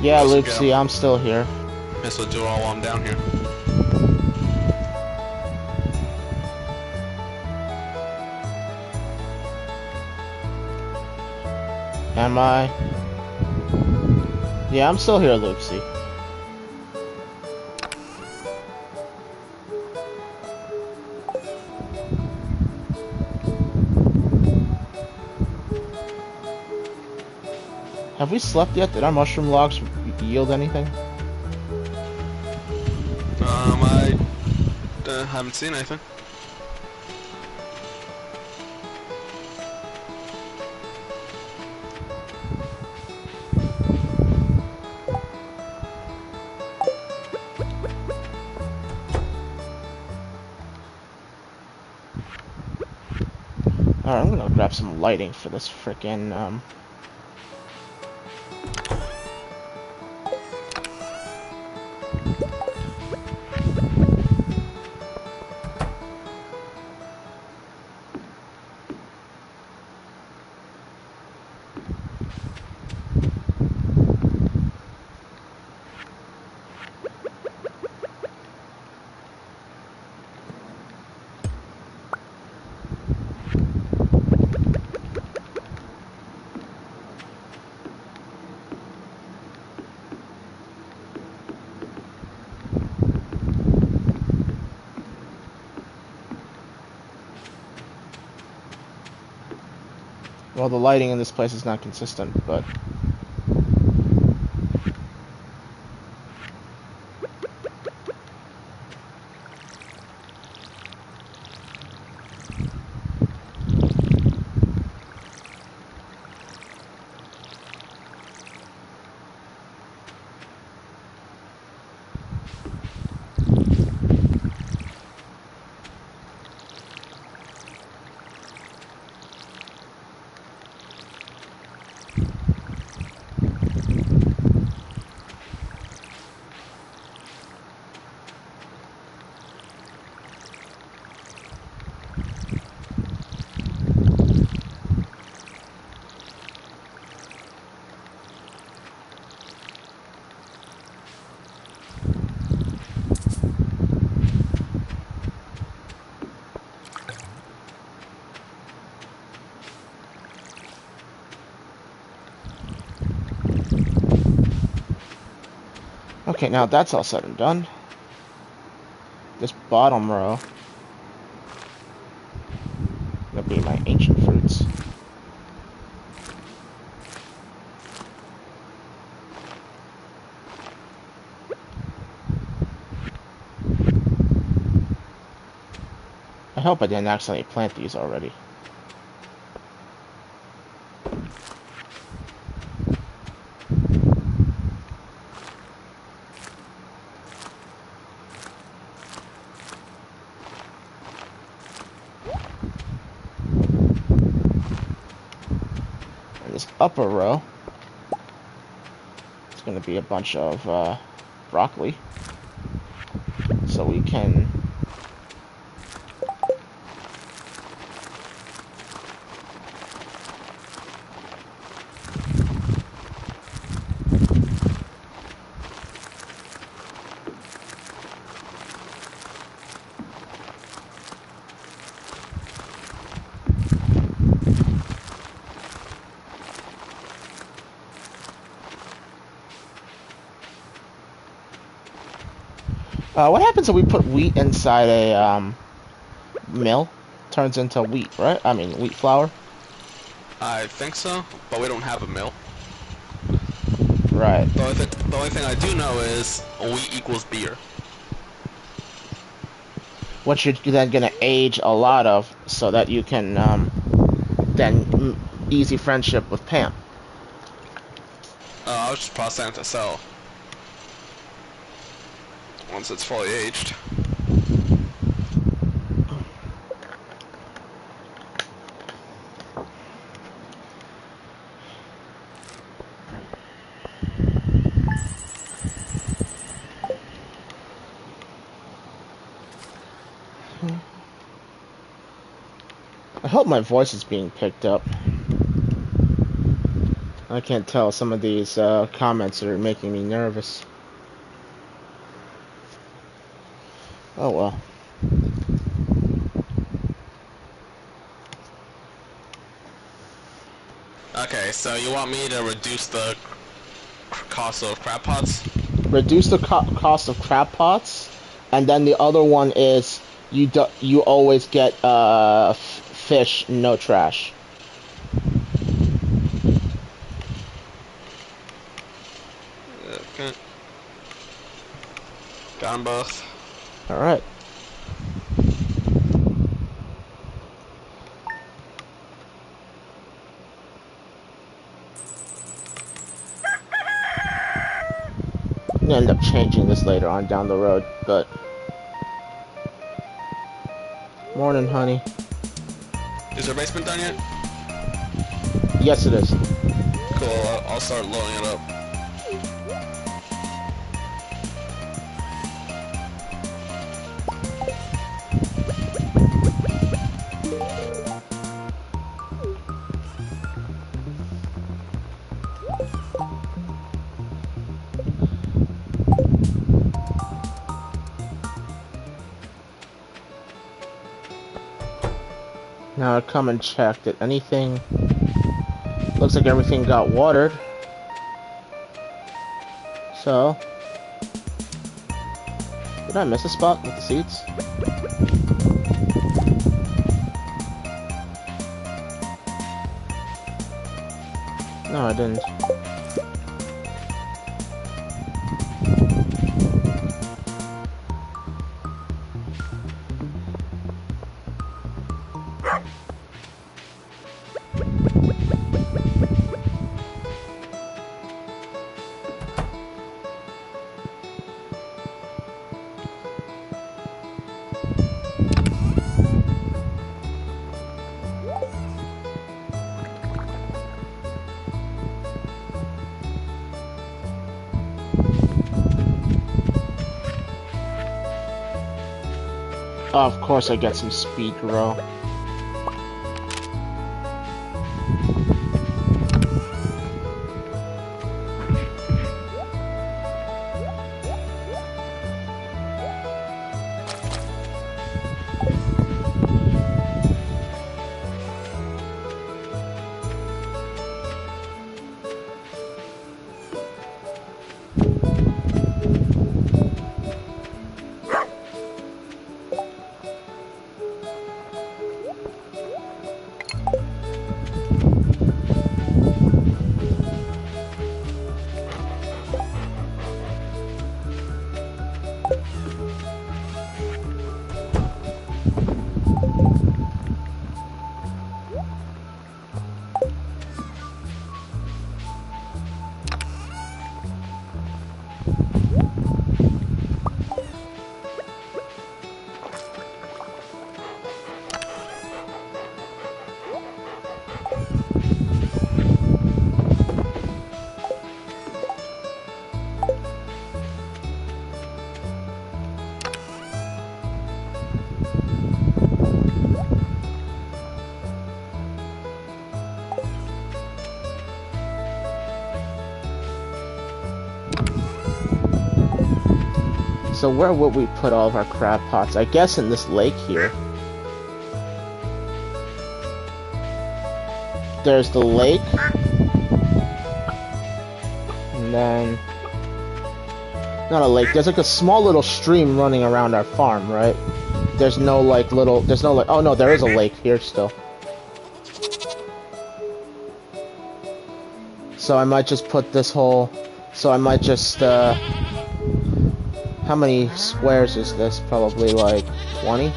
Yeah, Luxie, I'm still here. Might as well do it all while I'm down here. Am I? Yeah, I'm still here, Luxie. Have we slept yet? Did our mushroom logs yield anything? I haven't seen anything. Alright, I'm gonna grab some lighting for this frickin' well, the lighting in this place is not consistent, but okay, now that's all said and done. This bottom row gonna be my ancient fruits. I hope I didn't accidentally plant these already. Upper row, it's going to be a bunch of broccoli, so we can what happens if we put wheat inside a mill? Turns into wheat, right? I mean, wheat flour. I think so, but we don't have a mill. Right. The only thing I do know is wheat equals beer. What you're then gonna age a lot of, so that you can then easy friendship with Pam. I was just processing to sell. Once it's fully aged. I hope my voice is being picked up. I can't tell. Some of these comments are making me nervous. Oh well. Okay, so you want me to reduce the cost of crab pots? Reduce the cost of crab pots, and then the other one is you always get fish, no trash. Okay. Got them both. All right. I'm gonna end up changing this later on down the road, but morning, honey. Is your basement done yet? Yes, it is. Cool, I'll start loading it up. Now I come and check that anything. Looks like everything got watered. So, did I miss a spot with the seeds? No, I didn't. Oh, of course I get some speed grow. So where would we put all of our crab pots? I guess in this lake here. There's the lake. And then... Not a lake, there's like a small little stream running around our farm, right? There's no like little... There's no like... Oh no, there is a lake here still. So I might just put this whole... So I might just, how many squares is this? Probably like 20?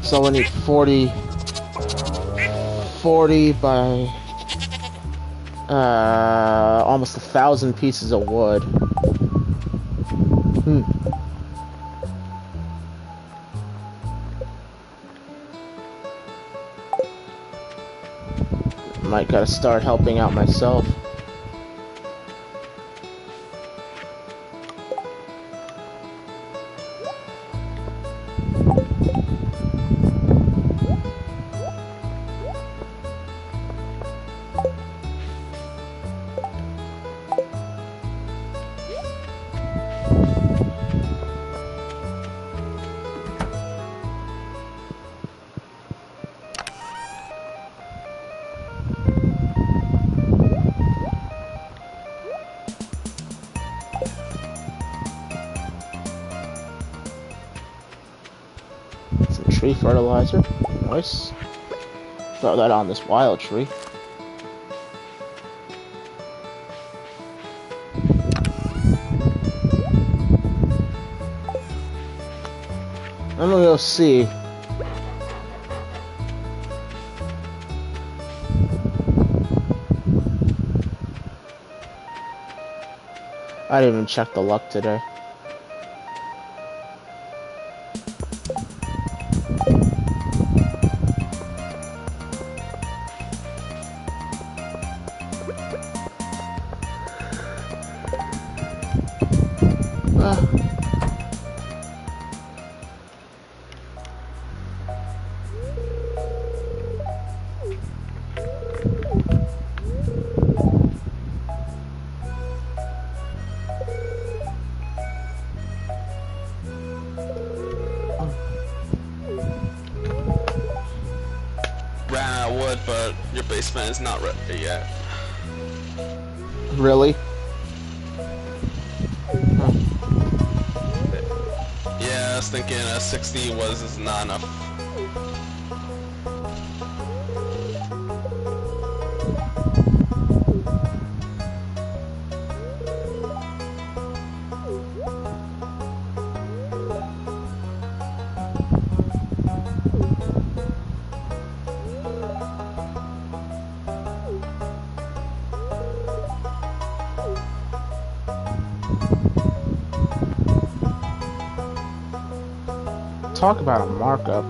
So we need 40 40 by almost 1,000 pieces of wood. Might gotta start helping out myself. Tree fertilizer. Nice. Throw that on this wild tree. I'm gonna go see. I didn't even check the luck today. But your basement is not ready yet. Really? Yeah, I was thinking 60 was not enough. Talk about a markup.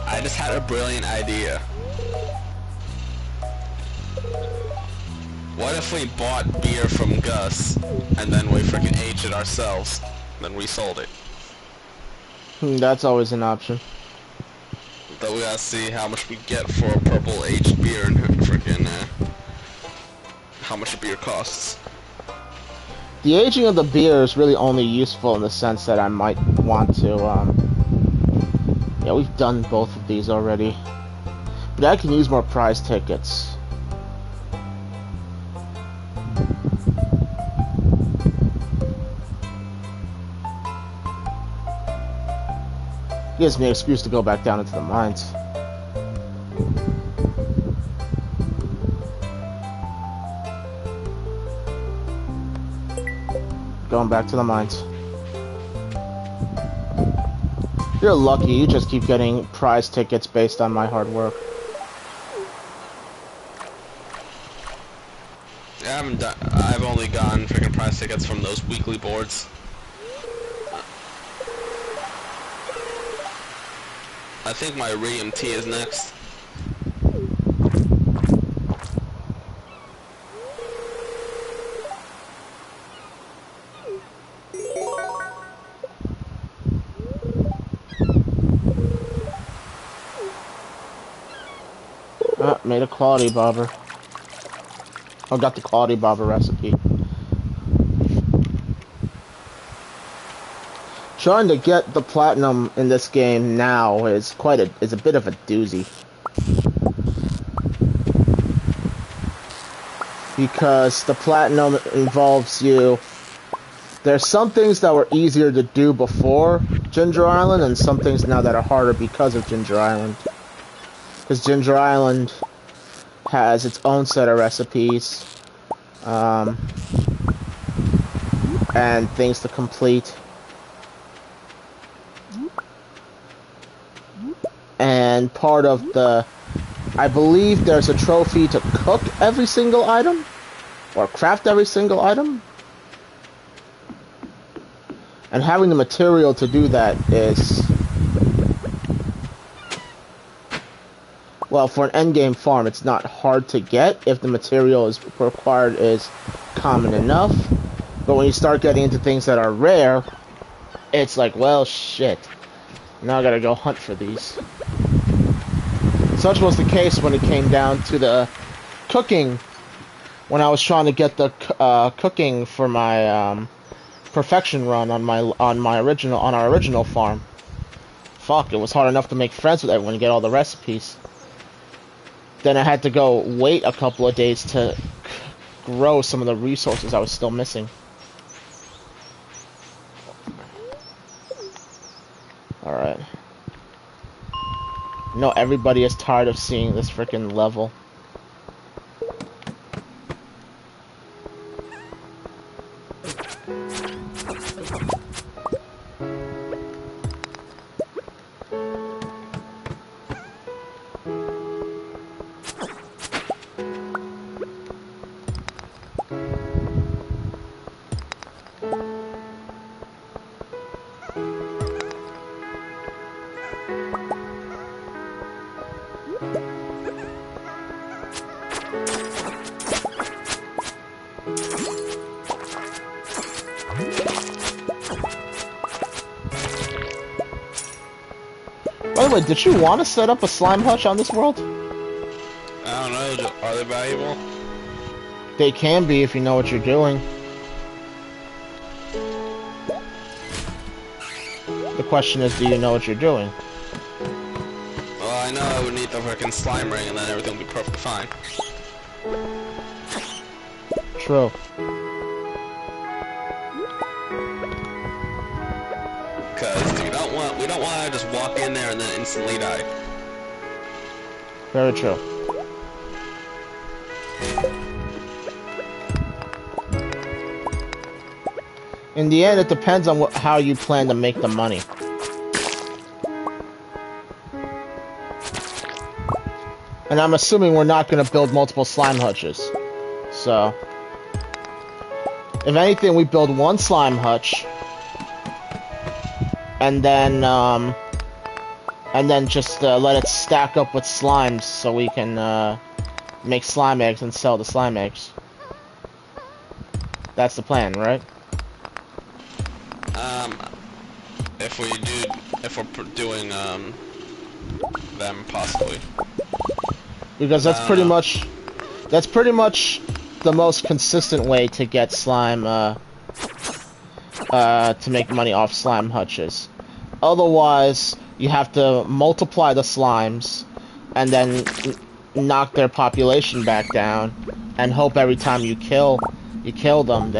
I just had a brilliant idea. What if we bought beer from Gus and then we freaking aged it ourselves, then resold it? That's always an option. Though we gotta see how much we get for a purple aged beer and freaking how much a beer costs. The aging of the beer is really only useful in the sense that I might want to, yeah, we've done both of these already. But I can use more prize tickets. Gives me an excuse to go back down into the mines. Going back to the mines. You're lucky, you just keep getting prize tickets based on my hard work. Yeah, I've only gotten freaking prize tickets from those weekly boards. I think my re-MT is next. Made a quality bobber. I got the quality bobber recipe. Trying to get the platinum in this game now is a bit of a doozy. Because the platinum involves you. There's some things that were easier to do before Ginger Island, and some things now that are harder because of Ginger Island. because Ginger Island has its own set of recipes, and things to complete. And part of the, I believe there's a trophy to cook every single item, or craft every single item. And having the material to do that is, well, for an endgame farm, it's not hard to get if the material is required is common enough. But when you start getting into things that are rare, it's like, well, shit. Now I gotta go hunt for these. Such was the case when it came down to the cooking. When I was trying to get the cooking for my perfection run on our original farm. Fuck, it was hard enough to make friends with everyone and get all the recipes. Then I had to go wait a couple of days to grow some of the resources I was still missing. Alright. No, everybody is tired of seeing this freaking level. By the way, did you want to set up a slime hutch on this world? I don't know, are they valuable? They can be if you know what you're doing. The question is, do you know what you're doing? Well, I know I would need the freaking slime ring and then everything would be perfectly fine. True. Because we don't want to just walk in there and then instantly die. Very true. In the end, it depends on how you plan to make the money. And I'm assuming we're not going to build multiple slime hutches. So, if anything, we build one slime hutch, and then just let it stack up with slimes so we can make slime eggs and sell the slime eggs. That's the plan, right? If we're doing them possibly. Because that's pretty much the most consistent way to get slime to make money off slime hutches. Otherwise, you have to multiply the slimes and then knock their population back down and hope every time you kill them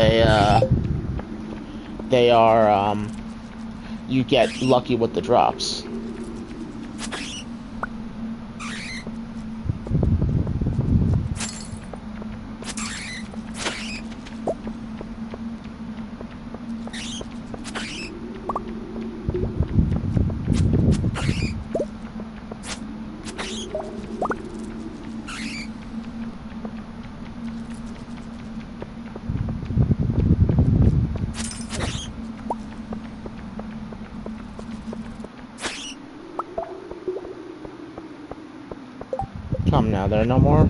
you get lucky with the drops. Come now, there are no more.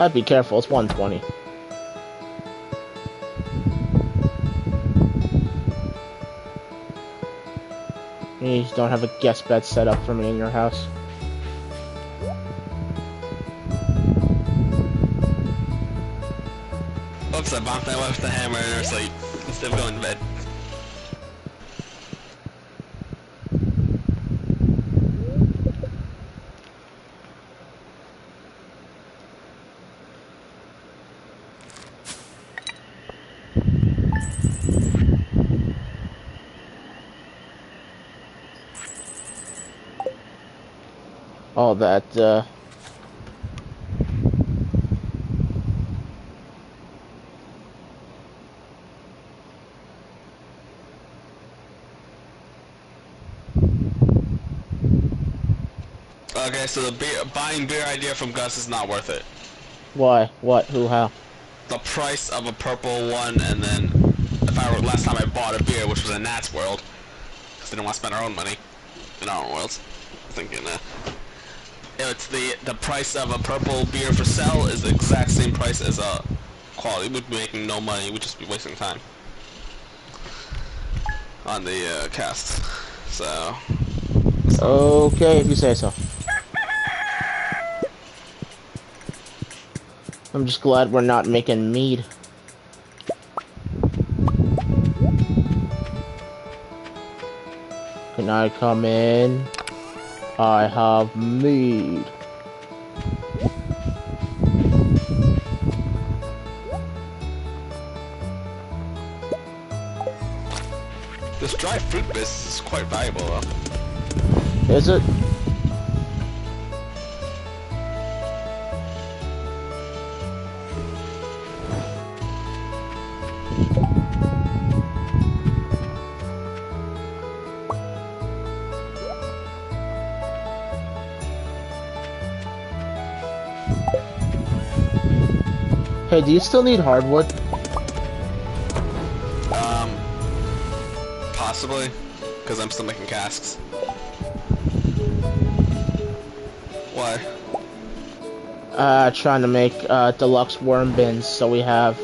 I'd be careful, it's 120. You just don't have a guest bed set up for me in your house. Oops, I bonked my wife with the hammer in her sleep instead of going to bed. All that, Okay, so the buying beer idea from Gus is not worth it. Why? What? Who? How? The price of a purple one, and then if I were last time I bought a beer, which was in Nat's world, because they didn't want to spend our own money in our own worlds. I'm thinking, it's the price of a purple beer for sale is the exact same price as a quality. We'd be making no money. We'd just be wasting time on the casks. So. Okay, if you say so. I'm just glad we're not making mead. Can I come in? I have mead. This dry fruit business is quite valuable, though. Is it? Hey, do you still need hardwood? Possibly, because I'm still making casks. Why? Trying to make, deluxe worm bins, so we have,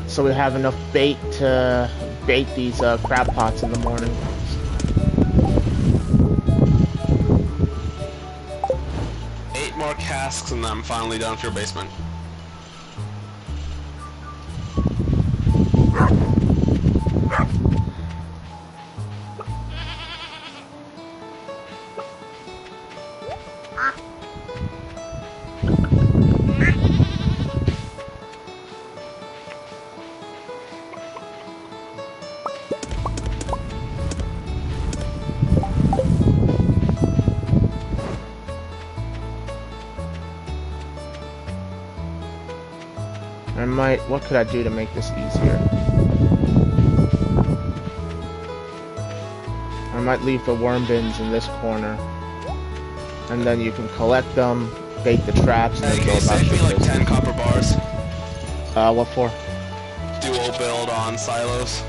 so we have enough bait to bait these, crab pots in the morning. 8 more casks and I'm finally done with your basement. What could I do to make this easier? I might leave the worm bins in this corner. And then you can collect them, bait the traps, and Hey, then can go you about save me your like business. 10 copper bars? What for? Duo build on silos.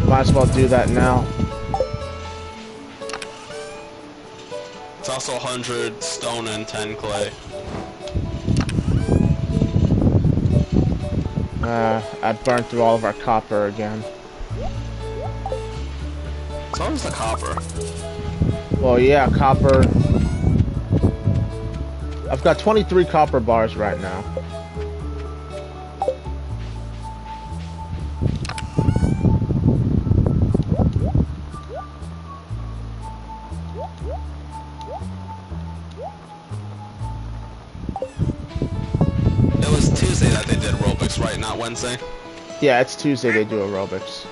Might as well do that now. It's also 100 stone and 10 clay. I burned through all of our copper again. So was the copper. Well, yeah, copper. I've got 23 copper bars right now. It was Tuesday that they did aerobics, right? Not Wednesday? Yeah, it's Tuesday they do aerobics.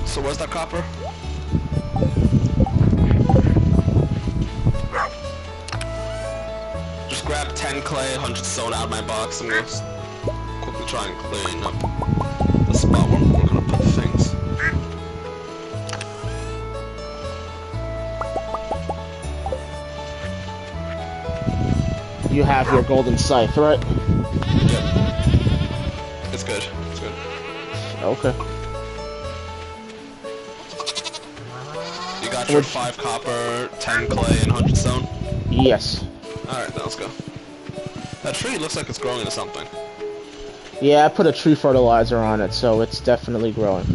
So where's that copper? Just grab 10 clay, 100 stone out of my box, and we'll quickly try and clean up the spot where we're gonna put the things. you have your golden scythe, right? Yep. It's good. It's good. Okay. You got your 5 copper, 10 clay, and 100 stone? Yes. Alright, then let's go. That tree looks like it's growing into something. Yeah, I put a tree fertilizer on it, so it's definitely growing.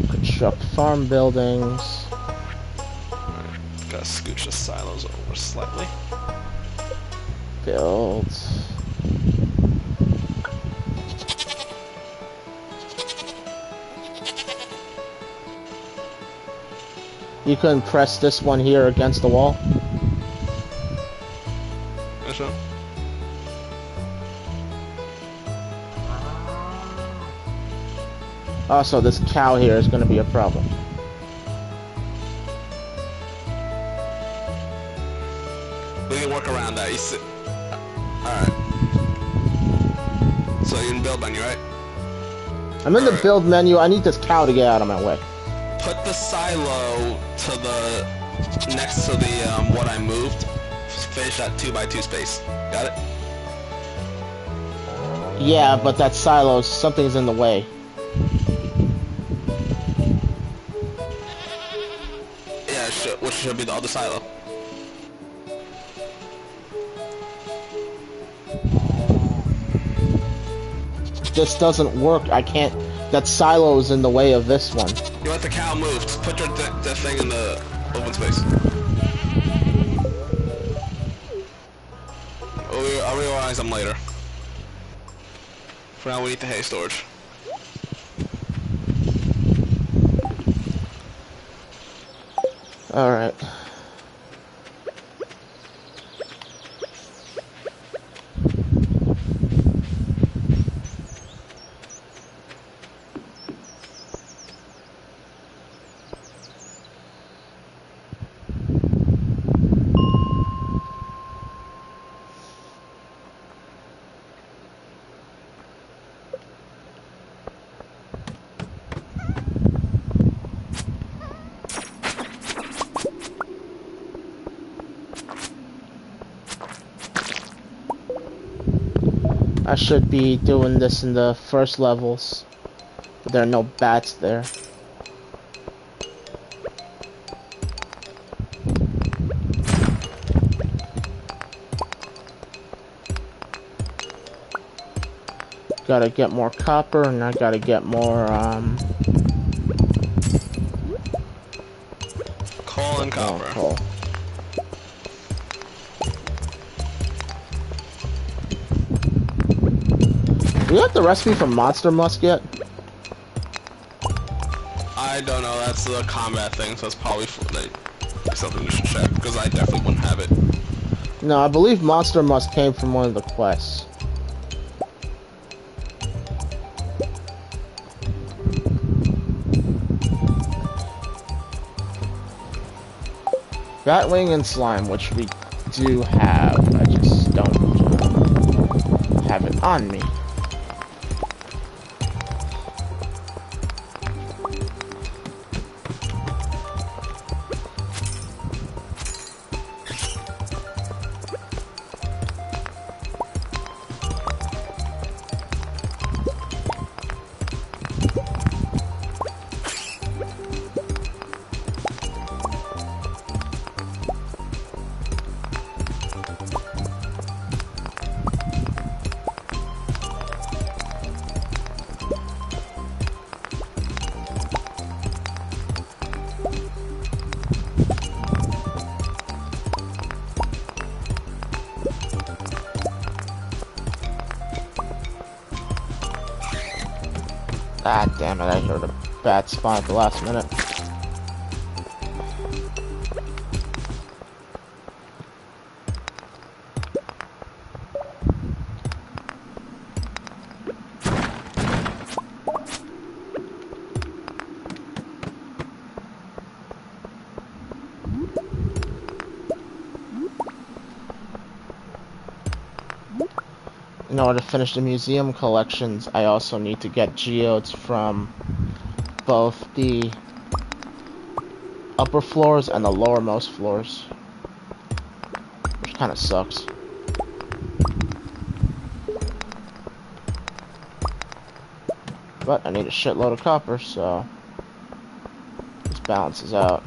Construct farm buildings. Alright, gotta scooch the silos over slightly. Build. You couldn't press this one here against the wall? Yes, sir. Also, this cow here is going to be a problem. We can work around that. You see. Alright. So you're in build menu, right? I'm in the Alright. build menu. I need this cow to get out of my way. Put the silo to the next to the what I moved. Finish that 2x2 space. Got it? Yeah, but that silo, something's in the way. Yeah, which should be the other silo. This doesn't work. I can't. That silo is in the way of this one. You want the cow moved. Put your the thing in the open space. I'll realize them later. For now, we need the hay storage. Alright. I should be doing this in the first levels, but there are no bats there. Gotta get more copper, and I gotta get more, Coal and copper. coal. Do you have the recipe for Monster Musk yet? I don't know, that's the combat thing, so it's probably something you should check, because I definitely wouldn't have it. No, I believe Monster Musk came from one of the quests. Batwing and slime, which we do have. I just don't have it on me. Ah, damn it, I heard a bat spawn at the last minute. in order to finish the museum collections, I also need to get geodes from both the upper floors and the lowermost floors, which kind of sucks. But I need a shitload of copper, so this balances out.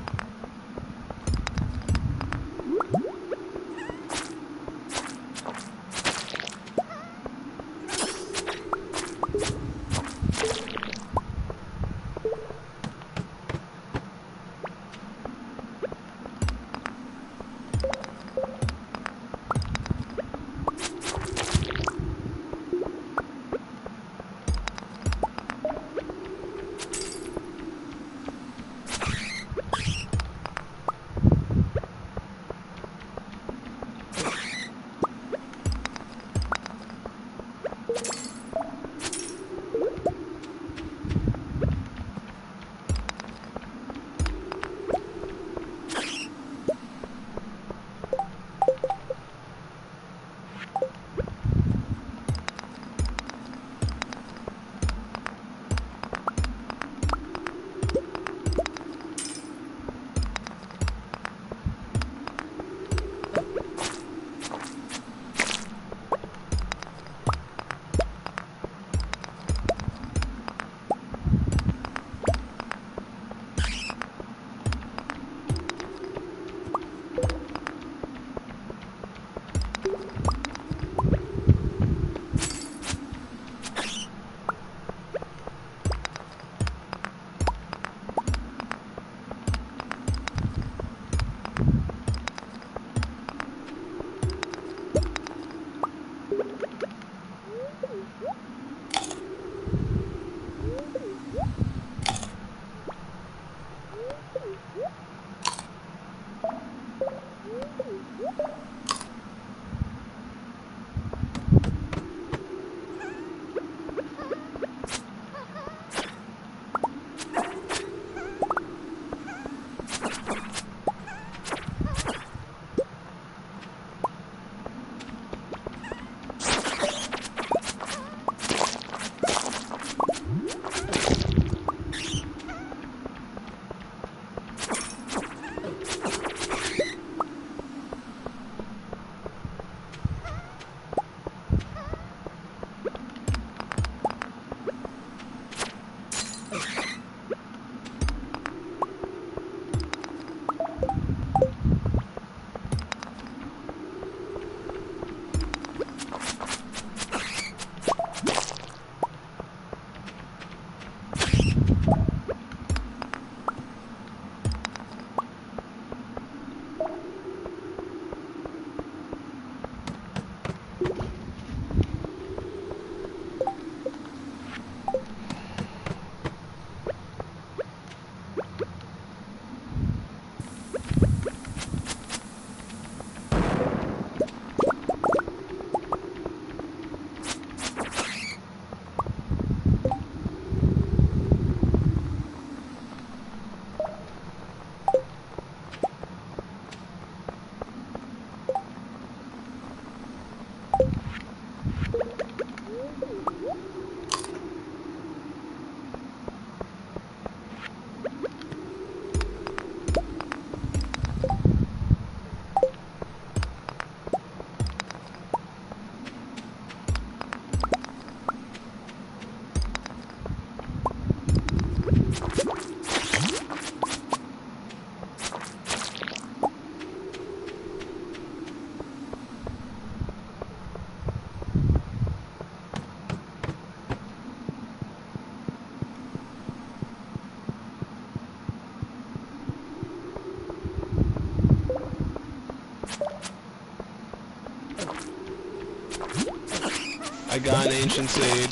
I got an ancient seed.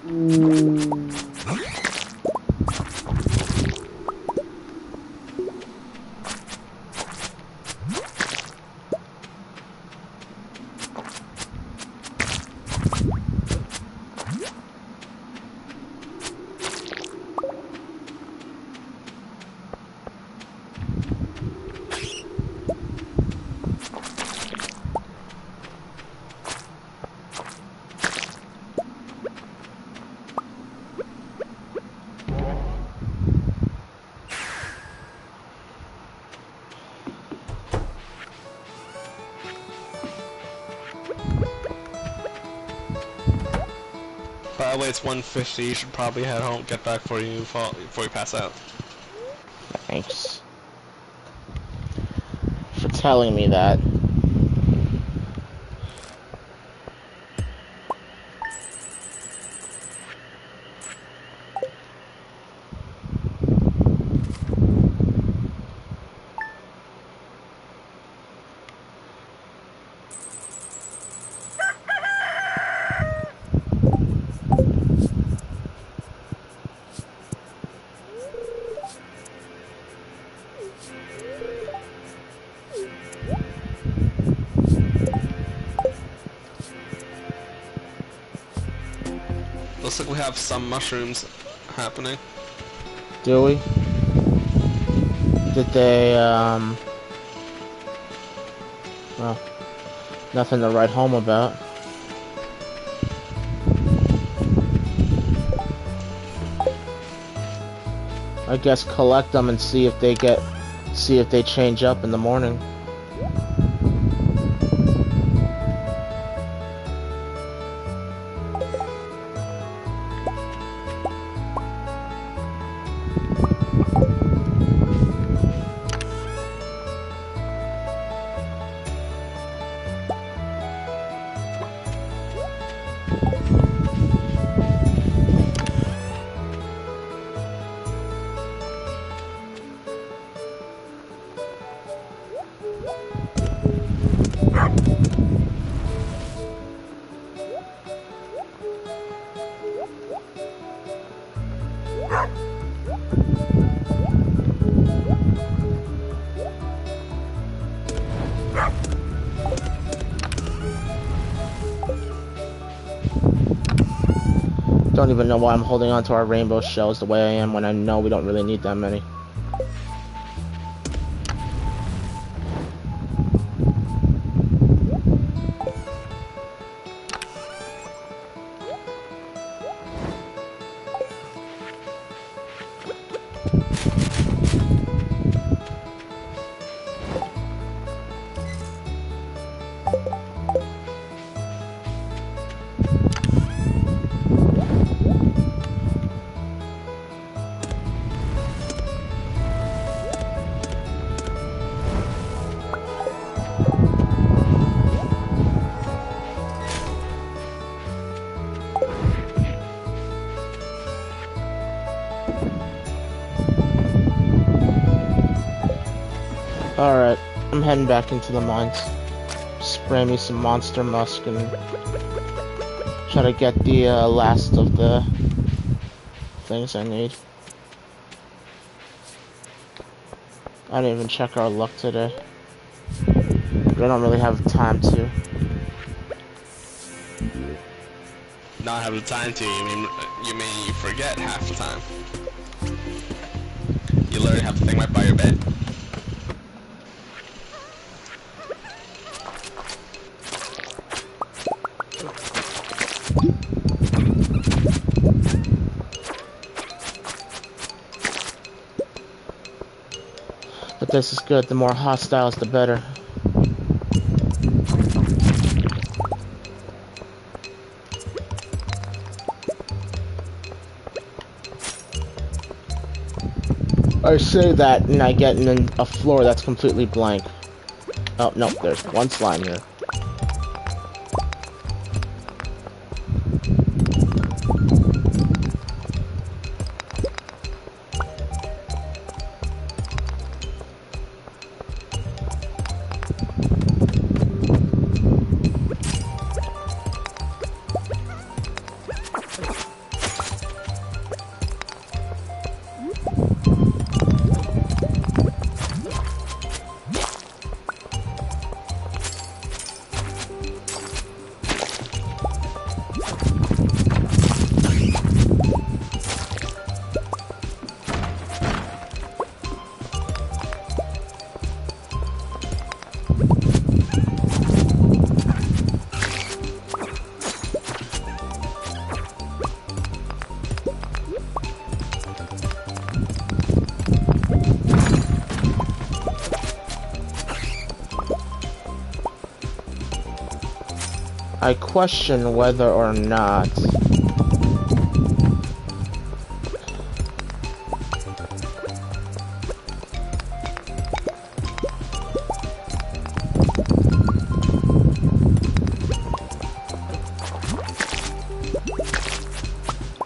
By the way, it's 1:50. You should probably head home. Get back before you pass out. Thanks for telling me that. Looks like we have some mushrooms happening. Do we? Did they, well, nothing to write home about. I guess collect them and see if they change up in the morning. Don't even know why I'm holding on to our rainbow shells the way I am when I know we don't really need that many. Alright, I'm heading back into the mines. Spray me some monster musk and try to get the last of the things I need. I didn't even check our luck today. But I don't really have time to. Not have the time to, you mean you forget half the time. You literally have to think right by your bed. But this is good, the more hostiles the better. I say that and I get in a floor that's completely blank. Oh, no, there's one slime here. I question whether or not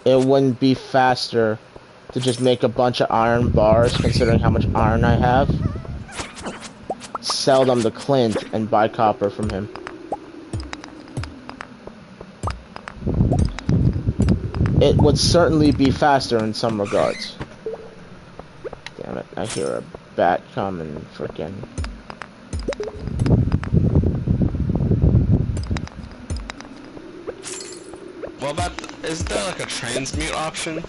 it wouldn't be faster to just make a bunch of iron bars, considering how much iron I have, sell them to Clint, and buy copper from him. It would certainly be faster in some regards. Damn it, I hear a bat coming, frickin'. Well, is there like a transmute option?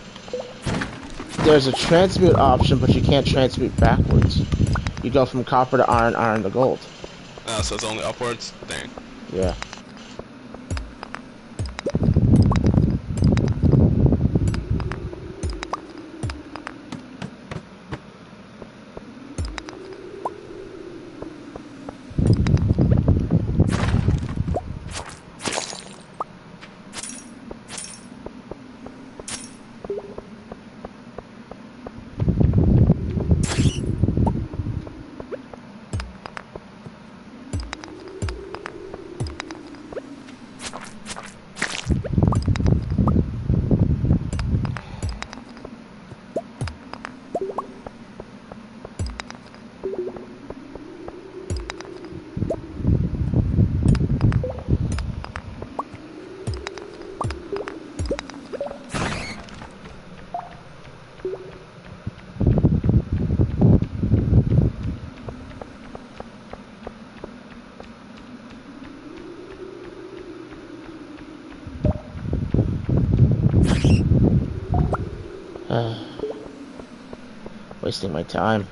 There's a transmute option, but you can't transmute backwards. You go from copper to iron, iron to gold. Oh, so it's only upwards? Dang. Yeah. Wasting my time.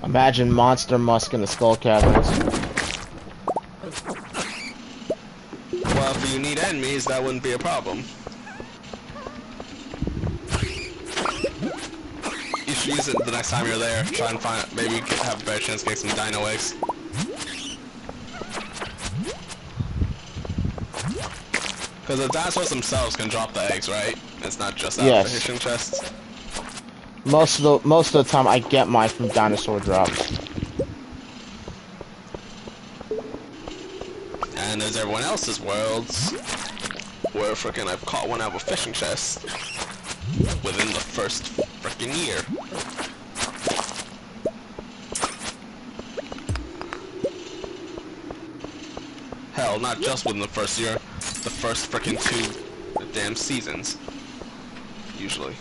Imagine Monster Musk in the Skull Caverns. Well, if you need enemies, that wouldn't be a problem. You should use it the next time you're there. Try and find, maybe have a better chance of getting some dino eggs. Because the dinosaurs themselves can drop the eggs, right? It's not just out of the fishing chests. Most of the time, I get mine from dinosaur drops. And there's everyone else's worlds where frickin' I've caught one out of a fishing chest within the first frickin' year. hell, not just within the first year, the first frickin' 2 damn seasons. Usually.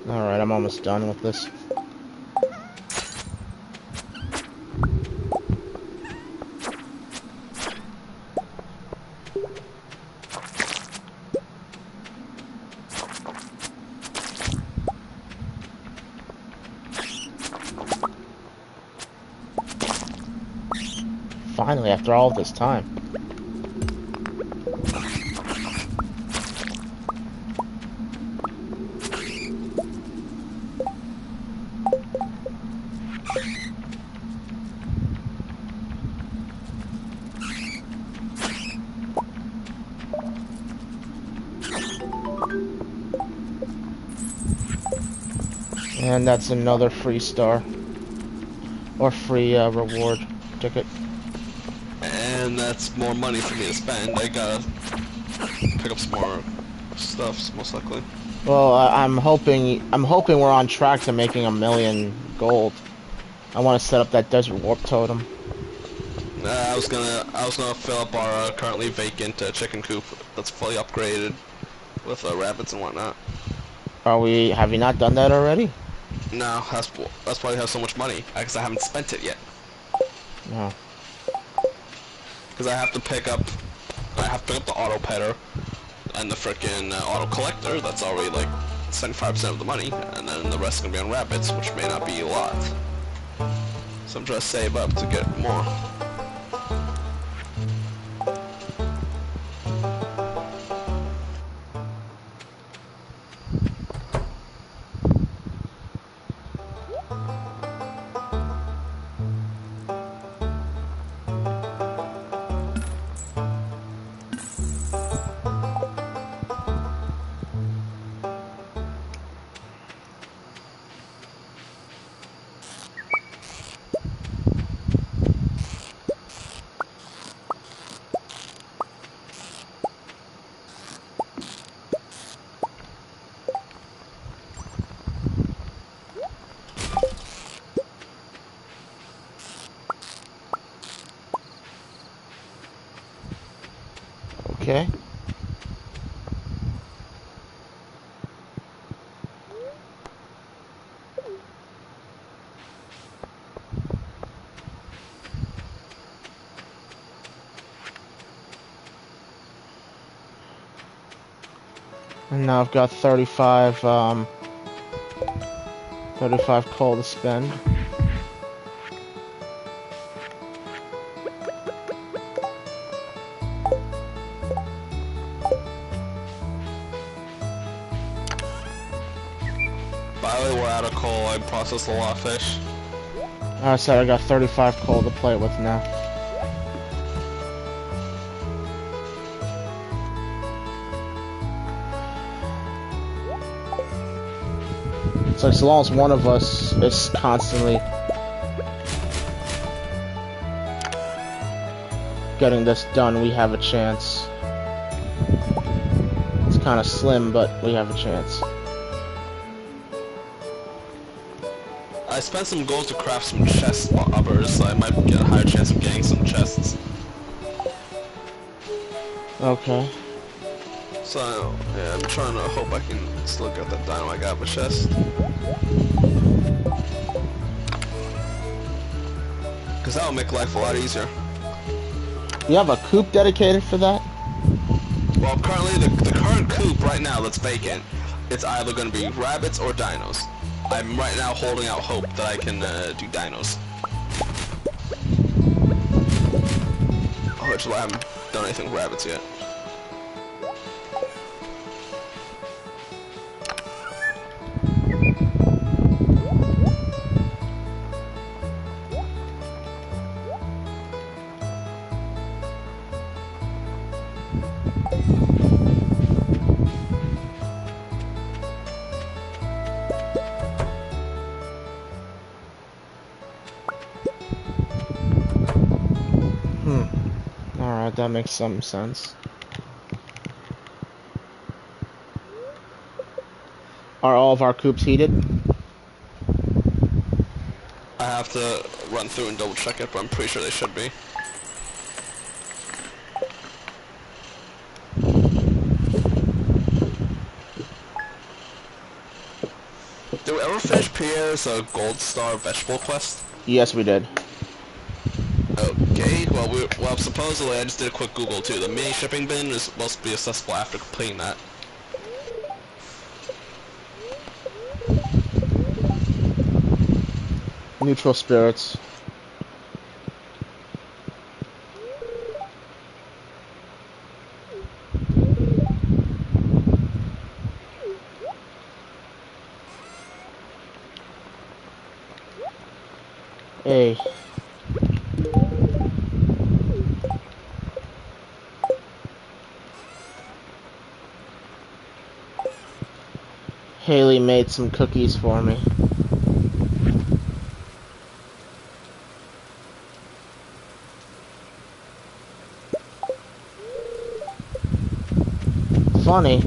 Alright, I'm almost done with this. Finally, after all this time. And that's another free star. Or free reward ticket. And that's more money for me to spend. I gotta pick up some more stuff, most likely. Well, I'm hoping we're on track to making 1,000,000 gold. I want to set up that desert warp totem. I was gonna fill up our currently vacant chicken coop that's fully upgraded with rabbits and whatnot. Have you not done that already? No, that's why we have so much money. Because I haven't spent it yet. No. Because I have to pick up the auto petter and the frickin' auto collector. That's already like 75% of the money, and then the rest is gonna be on rabbits, which may not be a lot. So I'm trying to save up to get more. Okay. And now I've got 35 coal to spend. By the way, we're out of coal. I processed a lot of fish. I said I got 35 coal to play with now. So as long as one of us is constantly getting this done, we have a chance. It's kind of slim, but we have a chance. I spent some gold to craft some chest bobbers, so I might get a higher chance of getting some chests. Okay. So, yeah, I'm trying to hope I can still get that dino I got in my chest. Because that'll make life a lot easier. You have a coop dedicated for that? Well, currently, the current coop right now that's vacant, it's either going to be rabbits or dinos. I'm right now holding out hope that I can do dinos. Oh, actually, I haven't done anything with rabbits yet. Alright, that makes some sense. Are all of our coops heated? I have to run through and double check it, but I'm pretty sure they should be. Did we ever finish Pierre's Gold Star vegetable quest? Yes, we did. Okay, well, supposedly I just did a quick Google too. The mini shipping bin is supposed to be accessible after completing that. Neutral spirits. Hey. Haley made some cookies for me. Funny.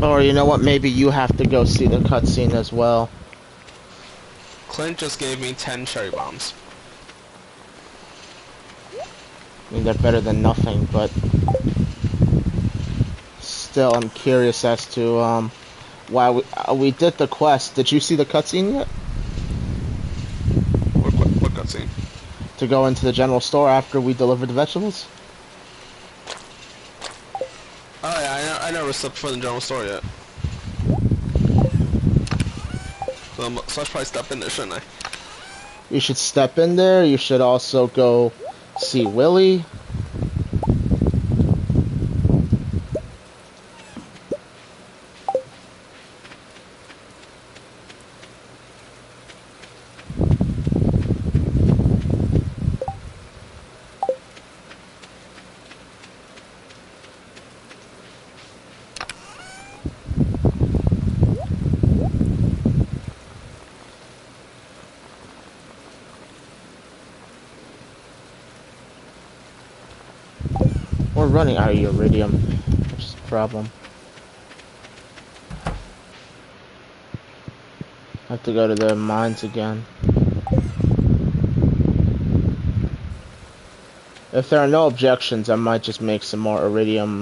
Or you know what, maybe you have to go see the cutscene as well. Clint just gave me 10 cherry bombs. I mean, they're better than nothing, but still, I'm curious as to why we did the quest. Did you see the cutscene yet? What cutscene? To go into the general store after we delivered the vegetables? Oh yeah, I never stepped foot in the general store yet. So I should probably step in there, shouldn't I? You should step in there. You should also go see Willie. We're running out of iridium, which is a problem. I have to go to the mines again. If there are no objections, I might just make some more iridium,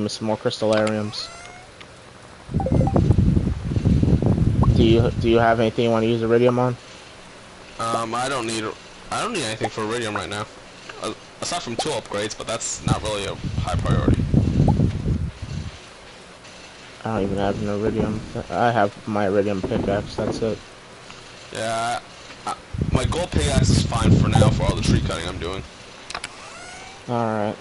some more crystallariums. Do you have anything you want to use iridium on? I don't need anything for iridium right now. Aside from tool upgrades, but that's not really a high priority. I don't even have an iridium. I have my iridium pickaxe, that's it. Yeah, my gold pickaxe is fine for now for all the tree cutting I'm doing. Alright.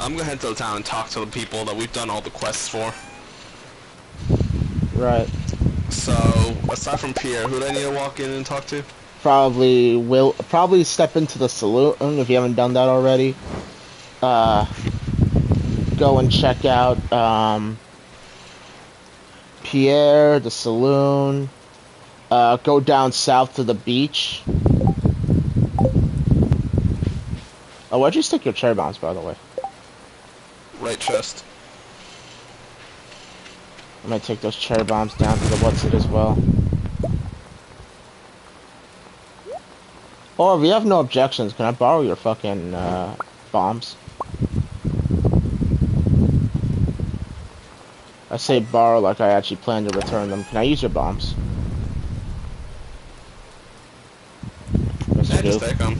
I'm gonna head to the town and talk to the people that we've done all the quests for. Right. So, aside from Pierre, who do I need to walk in and talk to? Probably step into the saloon if you haven't done that already. Go and check out Pierre, the saloon. Go down south to the beach. Oh, where'd you stick your cherry bombs, by the way? Right chest. I'm gonna take those cherry bombs down to the what's it as well. Or if you have no objections, can I borrow your fucking bombs? I say borrow like I actually plan to return them. Can I use your bombs? Mr. Yeah, just Duke. take them.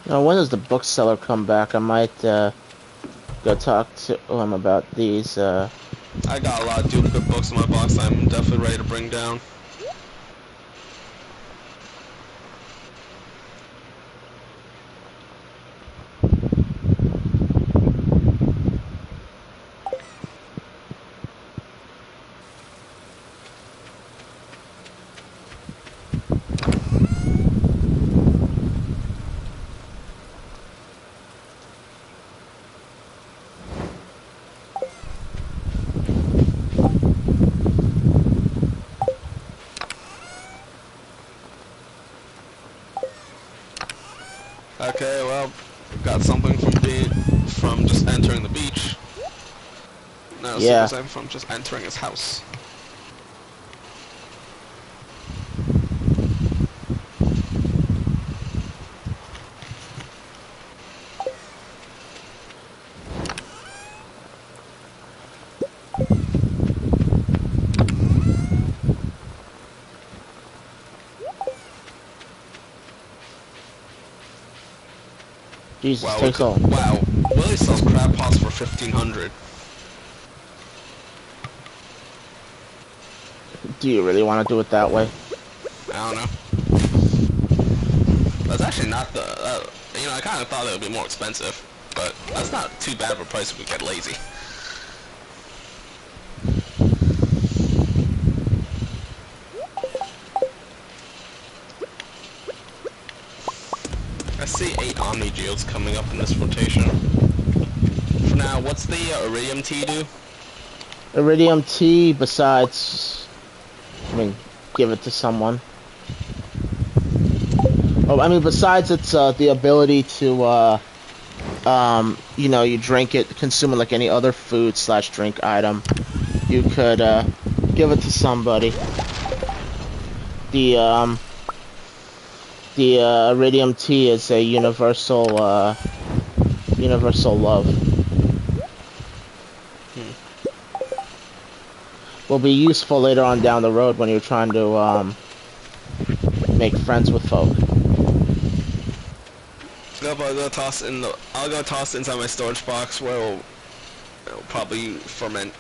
Now, when does the bookseller come back? I might go talk to him about these. I got a lot of duplicate books in my box I'm definitely ready to bring down. Okay, well, got something from just entering the beach. Now see Yeah. something from just entering his house. Jesus, Wow, takes all. wow, Willie sells crab pots for 1,500. Do you really want to do it that way? I don't know. That's actually not the. You know, I kind of thought it would be more expensive, but that's not too bad of a price if we get lazy. I see 8 Omni Geodes coming up in this rotation. For now, what's the Iridium tea do? Iridium tea, besides, I mean, give it to someone. Oh, I mean, besides it's the ability to, you know, you drink it, consume it like any other food / drink item. You could give it to somebody. The iridium tea is a universal universal love. Will be useful later on down the road when you're trying to make friends with folk. Nope, I'll go toss it inside my storage box where it'll probably ferment.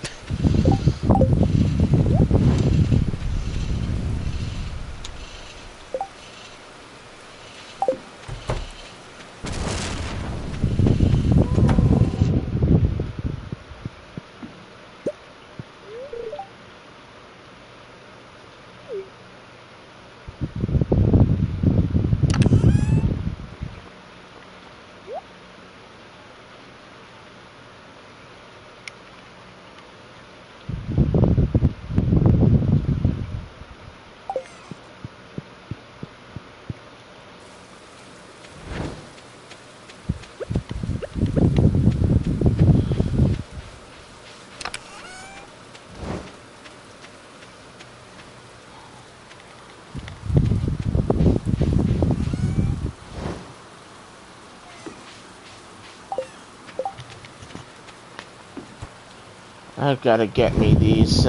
I've got to get me these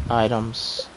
items.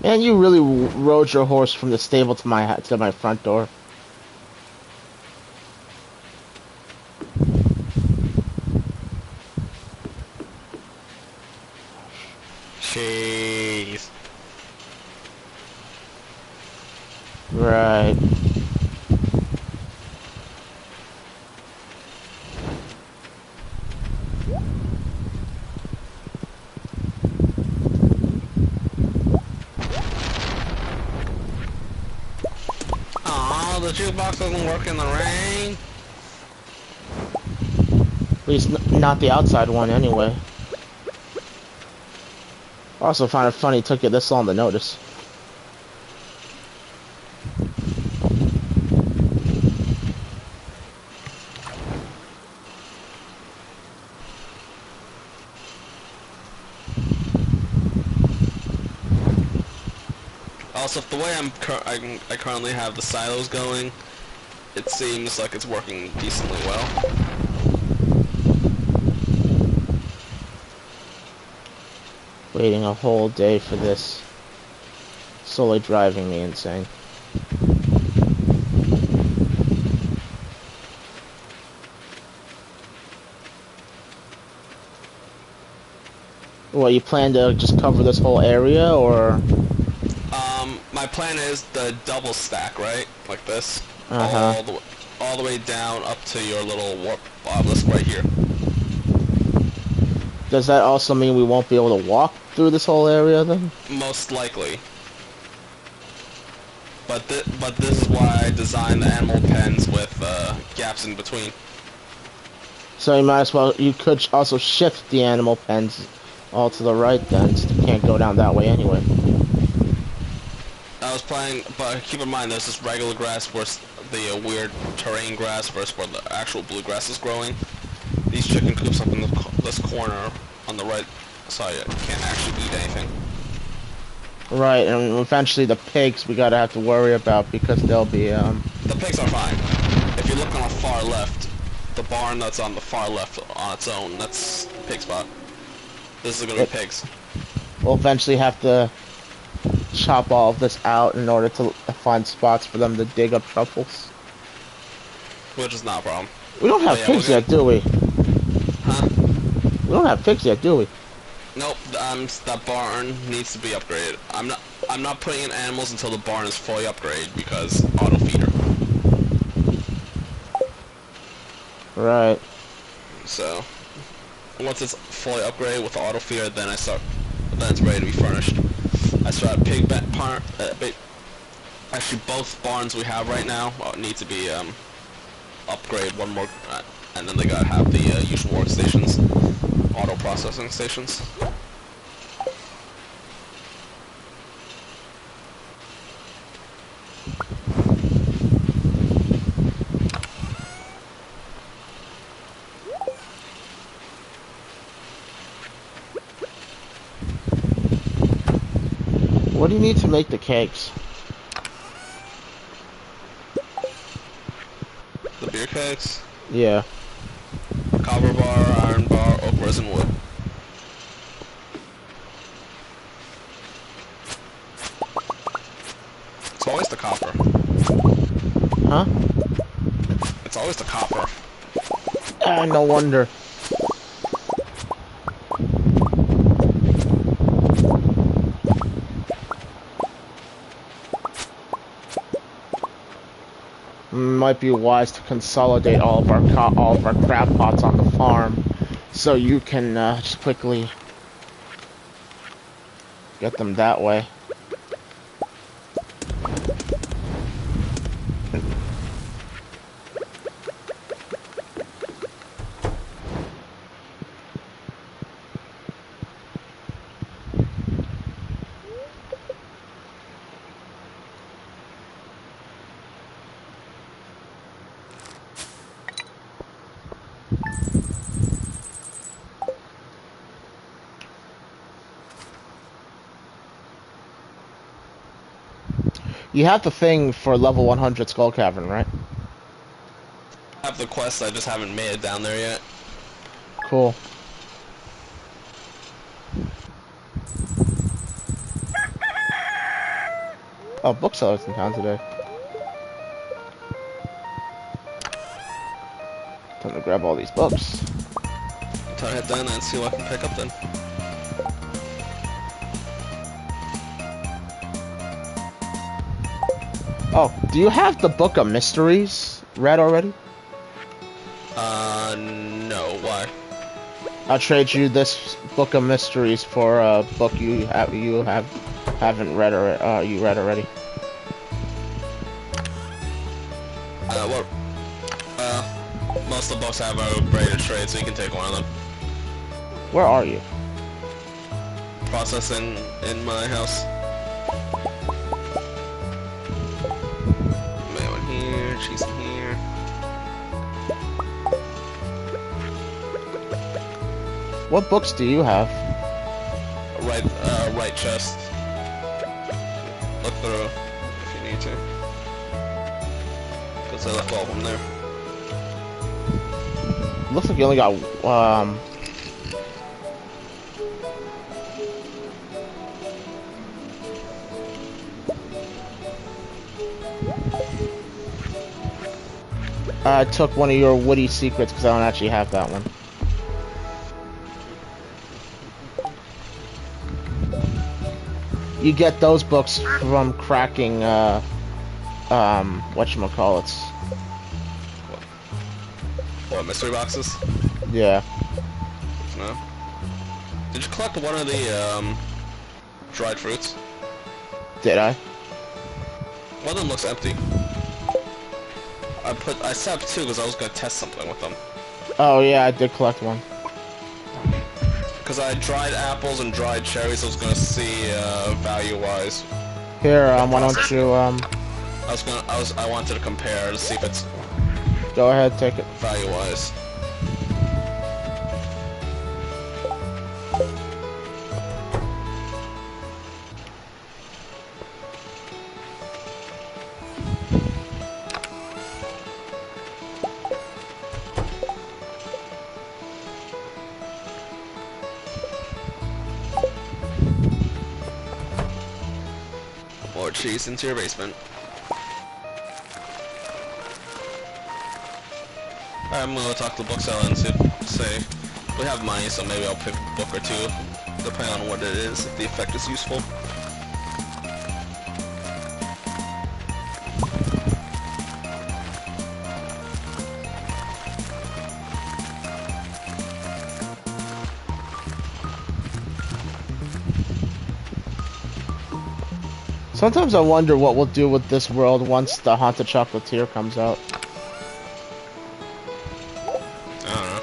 Man, you really rode your horse from the stable to my front door. Jeez. Right. Aw, the jukebox doesn't work in the rain. At least not the outside one, anyway. Also, find it funny it took you this long to notice. Also, the way I currently have the silos going, it seems like it's working decently well. Waiting a whole day for this. Slowly driving me insane. What, you plan to just cover this whole area, or? My plan is the double stack, right? Like this. Uh-huh. All the way down up to your little warp obelisk right here. Does that also mean we won't be able to walk through this whole area, then? Most likely. But this is why I designed the animal pens with gaps in between. So you might as well, you could also shift the animal pens all to the right then, so you can't go down that way anyway. I was planning, but keep in mind there's this regular grass versus the weird terrain grass versus where the actual bluegrass is growing. These chicken coops up in this corner on the right side can't actually eat anything. Right, and eventually the pigs we gotta have to worry about because they'll be, The pigs are fine. If you look on the far left, the barn that's on the far left on its own, that's the pig spot. This is gonna be pigs. We'll eventually have to chop all of this out in order to find spots for them to dig up truffles. Which is not a problem. We don't have pigs yet, do we? Huh? We don't have pigs yet, do we? Nope, that barn needs to be upgraded. I'm not putting in animals until the barn is fully upgraded because auto feeder. Right. So once it's fully upgraded with the auto feeder, then it's ready to be furnished. I start pig barn. Actually, both barns we have right now need to be upgraded one more, and then they gotta have the usual workstations, auto processing stations. What do you need to make the cakes? The beer kegs, Yeah. copper bar, iron bar, oak resin wood. It's always the copper. Huh? It's always the copper. Ah, no wonder. Might be wise to consolidate all of our crab pots on the farm, so you can just quickly get them that way. You have the thing for level 100 Skull Cavern, right? I have the quest, I just haven't made it down there yet. Cool. Oh, bookseller's in town today. Time to grab all these books. Time to head down and see what I can pick up then. Oh, do you have the Book of Mysteries read already? No, why? I'll trade you this Book of Mysteries for a book haven't read or you read already. What? Most of the books I have are ready to trade, so you can take one of them. Where are you? Processing in my house. Mail in here, cheese in here. What books do you have? Right chest. Look through if you need to. Because I left all of them there. Looks like you only got I took one of your Woody secrets because I don't actually have that one. You get those books from cracking whatchamacallits. What, mystery boxes? Yeah. No. Did you collect one of the dried fruits? Did I? One of them looks empty. I set up two because I was gonna test something with them. Oh yeah, I did collect one. Because I had dried apples and dried cherries, I was gonna see value-wise. Here, why don't you I wanted to compare to see if it's go ahead, take it. value-wise. More cheese into your basement. I'm gonna talk to the bookseller and say we have money, so maybe I'll pick a book or two, depending on what it is, if the effect is useful. Sometimes I wonder what we'll do with this world once the Haunted Chocolatier comes out. I don't know.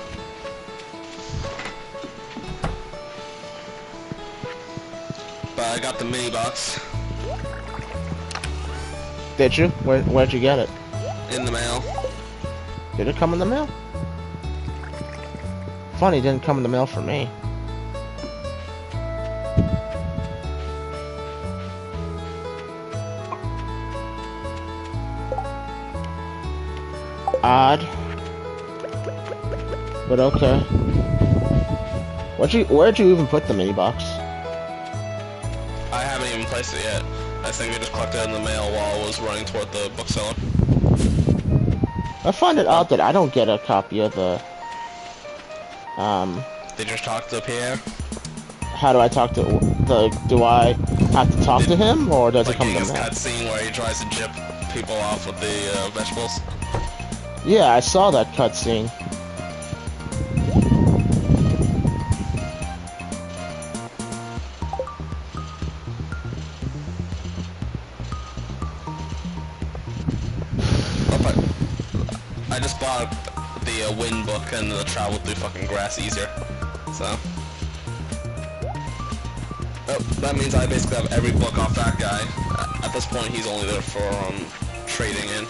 But I got the mini box Did you? Where'd you get it? in the mail. Did it come in the mail? Funny, it didn't come in the mail for me. Odd. But okay. Where'd you even put the mini box? I haven't even placed it yet. I think I just collected it in the mail while I was running toward the bookseller. I find it odd that I don't get a copy of the Did you just talk to Pierre? how do I talk to do I have to talk to him or does it come Like to his me? cutscene where he tries to jip people off with the vegetables. Yeah, I saw that cutscene. I just bought the wind book and the travel through fucking grass easier. So. Oh, that means I basically have every book off that guy. At this point, he's only there for trading in.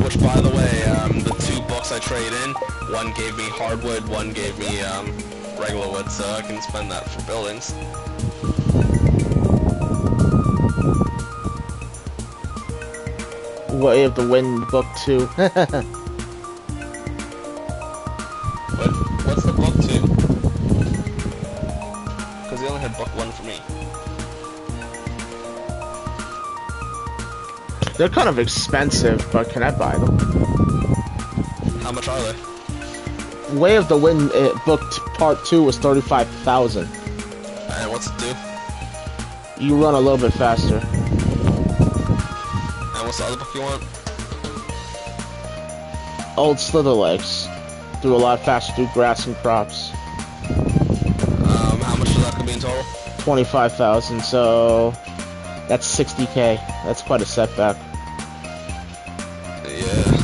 Which, by the way, the two books I trade in, one gave me hardwood, one gave me regular wood, so I can spend that for buildings. Way of the Wind Book 2. What's the book 2? Because they only had book 1 for me. They're kind of expensive, but can I buy them? How much are they? Way of the Wind Book Part 2 was 35,000. And what's it do? You run a little bit faster. And what's the other book you want? Old Slitherlegs. Do a lot faster through grass and crops. How much is that gonna be in total? 25,000, so that's 60k. That's quite a setback. Yeah.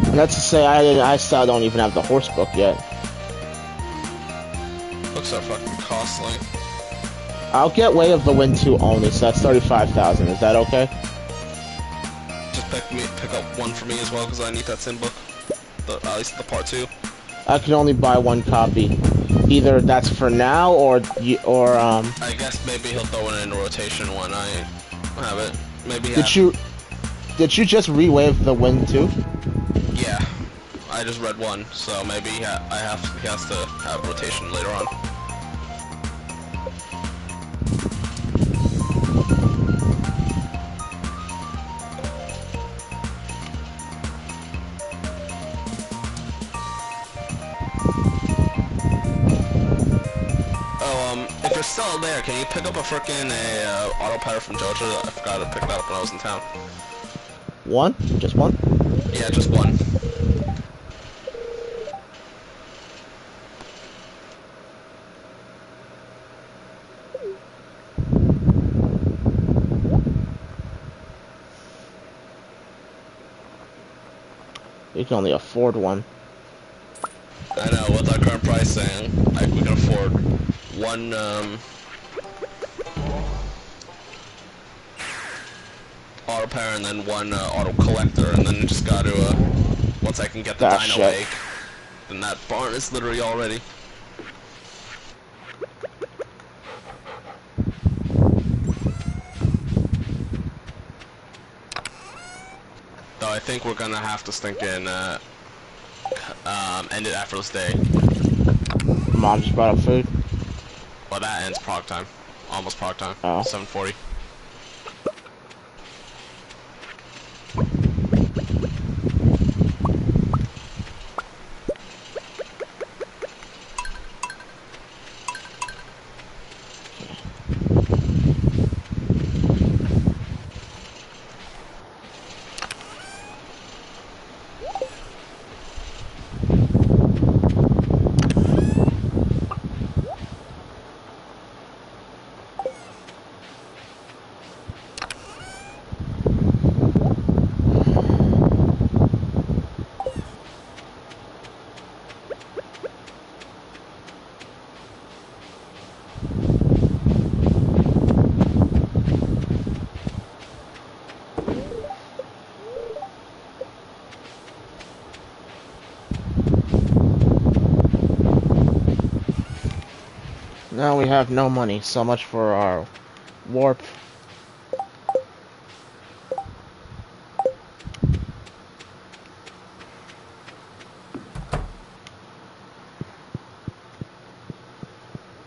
And that's to say, I still don't even have the horse book yet. Books are fucking costly. I'll get Way of the Wind 2 only, so that's 35,000. Is that okay? Just pick up 1 for me as well, because I need that sim book. At least the part 2. I can only buy 1 copy. Either that's for now, or I guess maybe he'll throw it in rotation when I have it. Maybe. Did you just re-Wave the Wind too? Yeah, I just read 1, so maybe he has to have rotation later on. If you're still there, can you pick up a frickin' auto power from JoJo? I forgot to pick that up when I was in town. 1? Just 1? Yeah, just 1. You can only afford 1. I know, with our current pricing, we can afford 1, auto power and then 1, auto collector, and then just gotta, once I can get the dino egg, then that barn is literally all ready. Though I think we're gonna have to stink in, end it after this day. Mom just brought up food. Well, that ends prog time. Almost prog time. Oh. 7:40. Now we have no money. So much for our warp.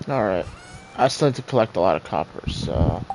Alright. I still need to collect a lot of copper, so...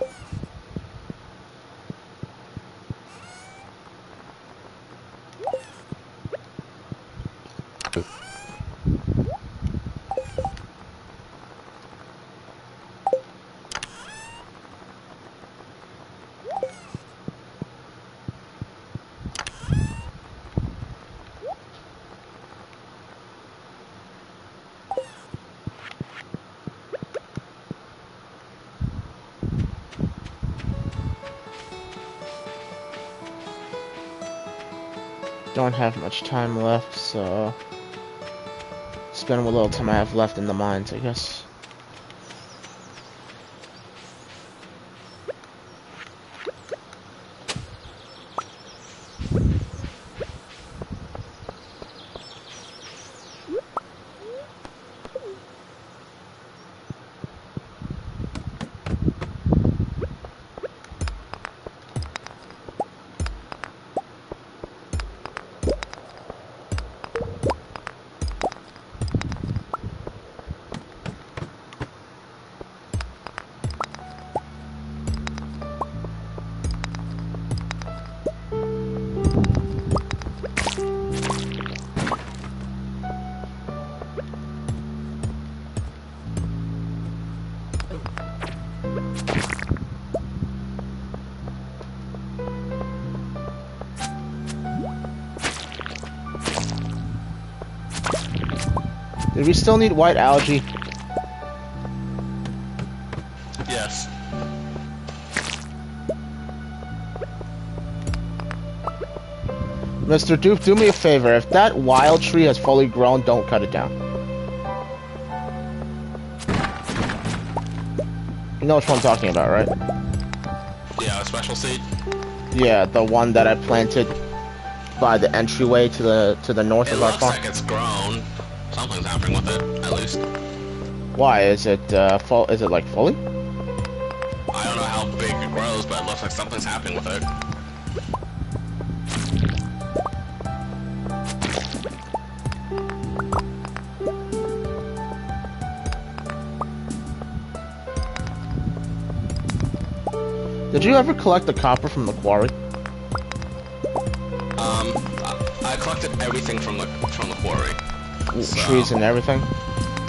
Don't have much time left, so... Spend what little time I have left in the mines, I guess. Do we still need white algae? Yes. Mr. Duke, do me a favor. If that wild tree has fully grown, don't cut it down. You know which one I'm talking about, right? Yeah, a special seed. Yeah, the one that I planted by the entryway to the north of our farm. It looks like it's grown. Something's happening with it, at least. Why is it full? Is it like fully? I don't know how big it grows, but it looks like something's happening with it. Did you ever collect the copper from the quarry? I collected everything from the quarry. So, trees and everything?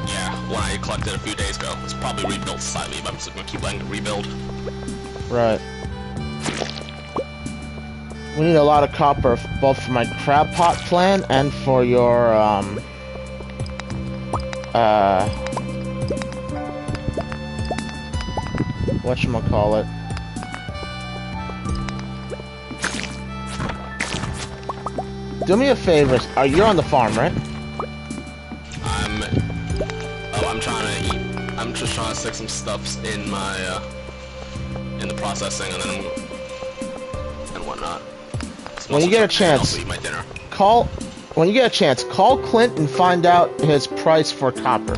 Yeah, when I collected it a few days ago. It's probably rebuilt slightly, but I'm just gonna keep letting it rebuild. Right. We need a lot of copper, both for my crab pot plan and for your, whatchamacallit. Do me a favor. You're on the farm, right? I'm trying to eat. I'm just trying to stick some stuffs in my, in the processing and whatnot. When you get a chance, eat my dinner. call Clint and find out his price for copper.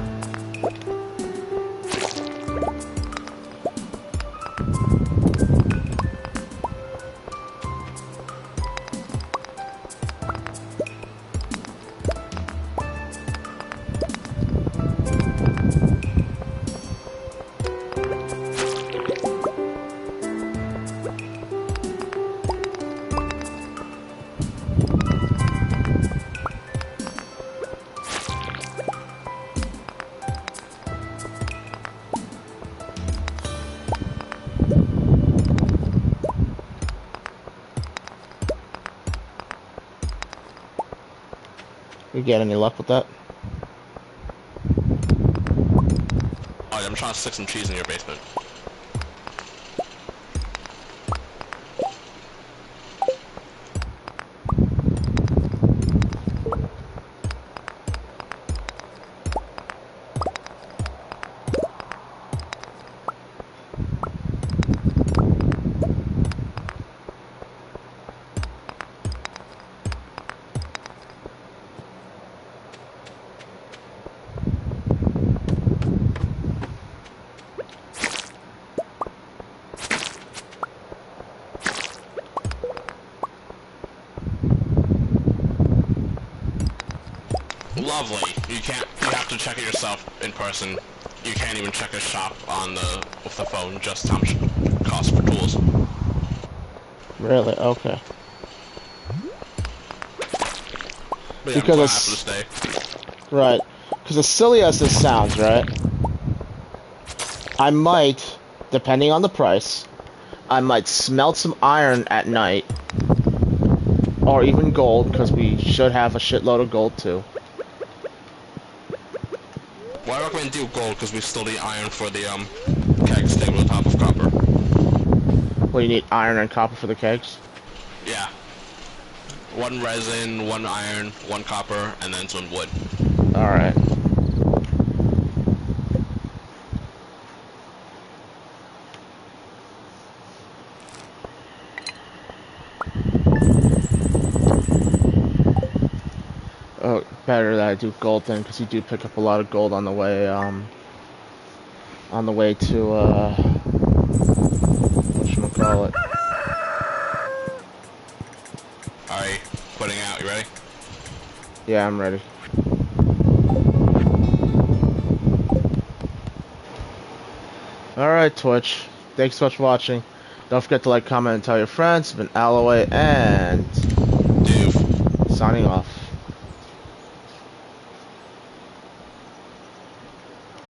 You get any luck with that? Alright, I'm trying to stick some cheese in your basement. Lovely. You have to check it yourself in person. You can't even check a shop with the phone, just how much it costs for tools. Really? Okay. But yeah, Because I'm it's quite happy to stay. right. Because as silly as this sounds, right? I might, depending on the price, I might smelt some iron at night, or even gold, because we should have a shitload of gold too. Well, I recommend do gold because we still need iron for the keg stay on top of copper. Well, you need iron and copper for the kegs? Yeah. One resin, one iron, one copper, and then some wood. Alright. Oh, better that I do gold then, because you do pick up a lot of gold on the way to, whatchamacallit. Alright, putting out, you ready? Yeah, I'm ready. Alright, Twitch. Thanks so much for watching. Don't forget to like, comment, and tell your friends. It's been Alloway and Dude. signing off.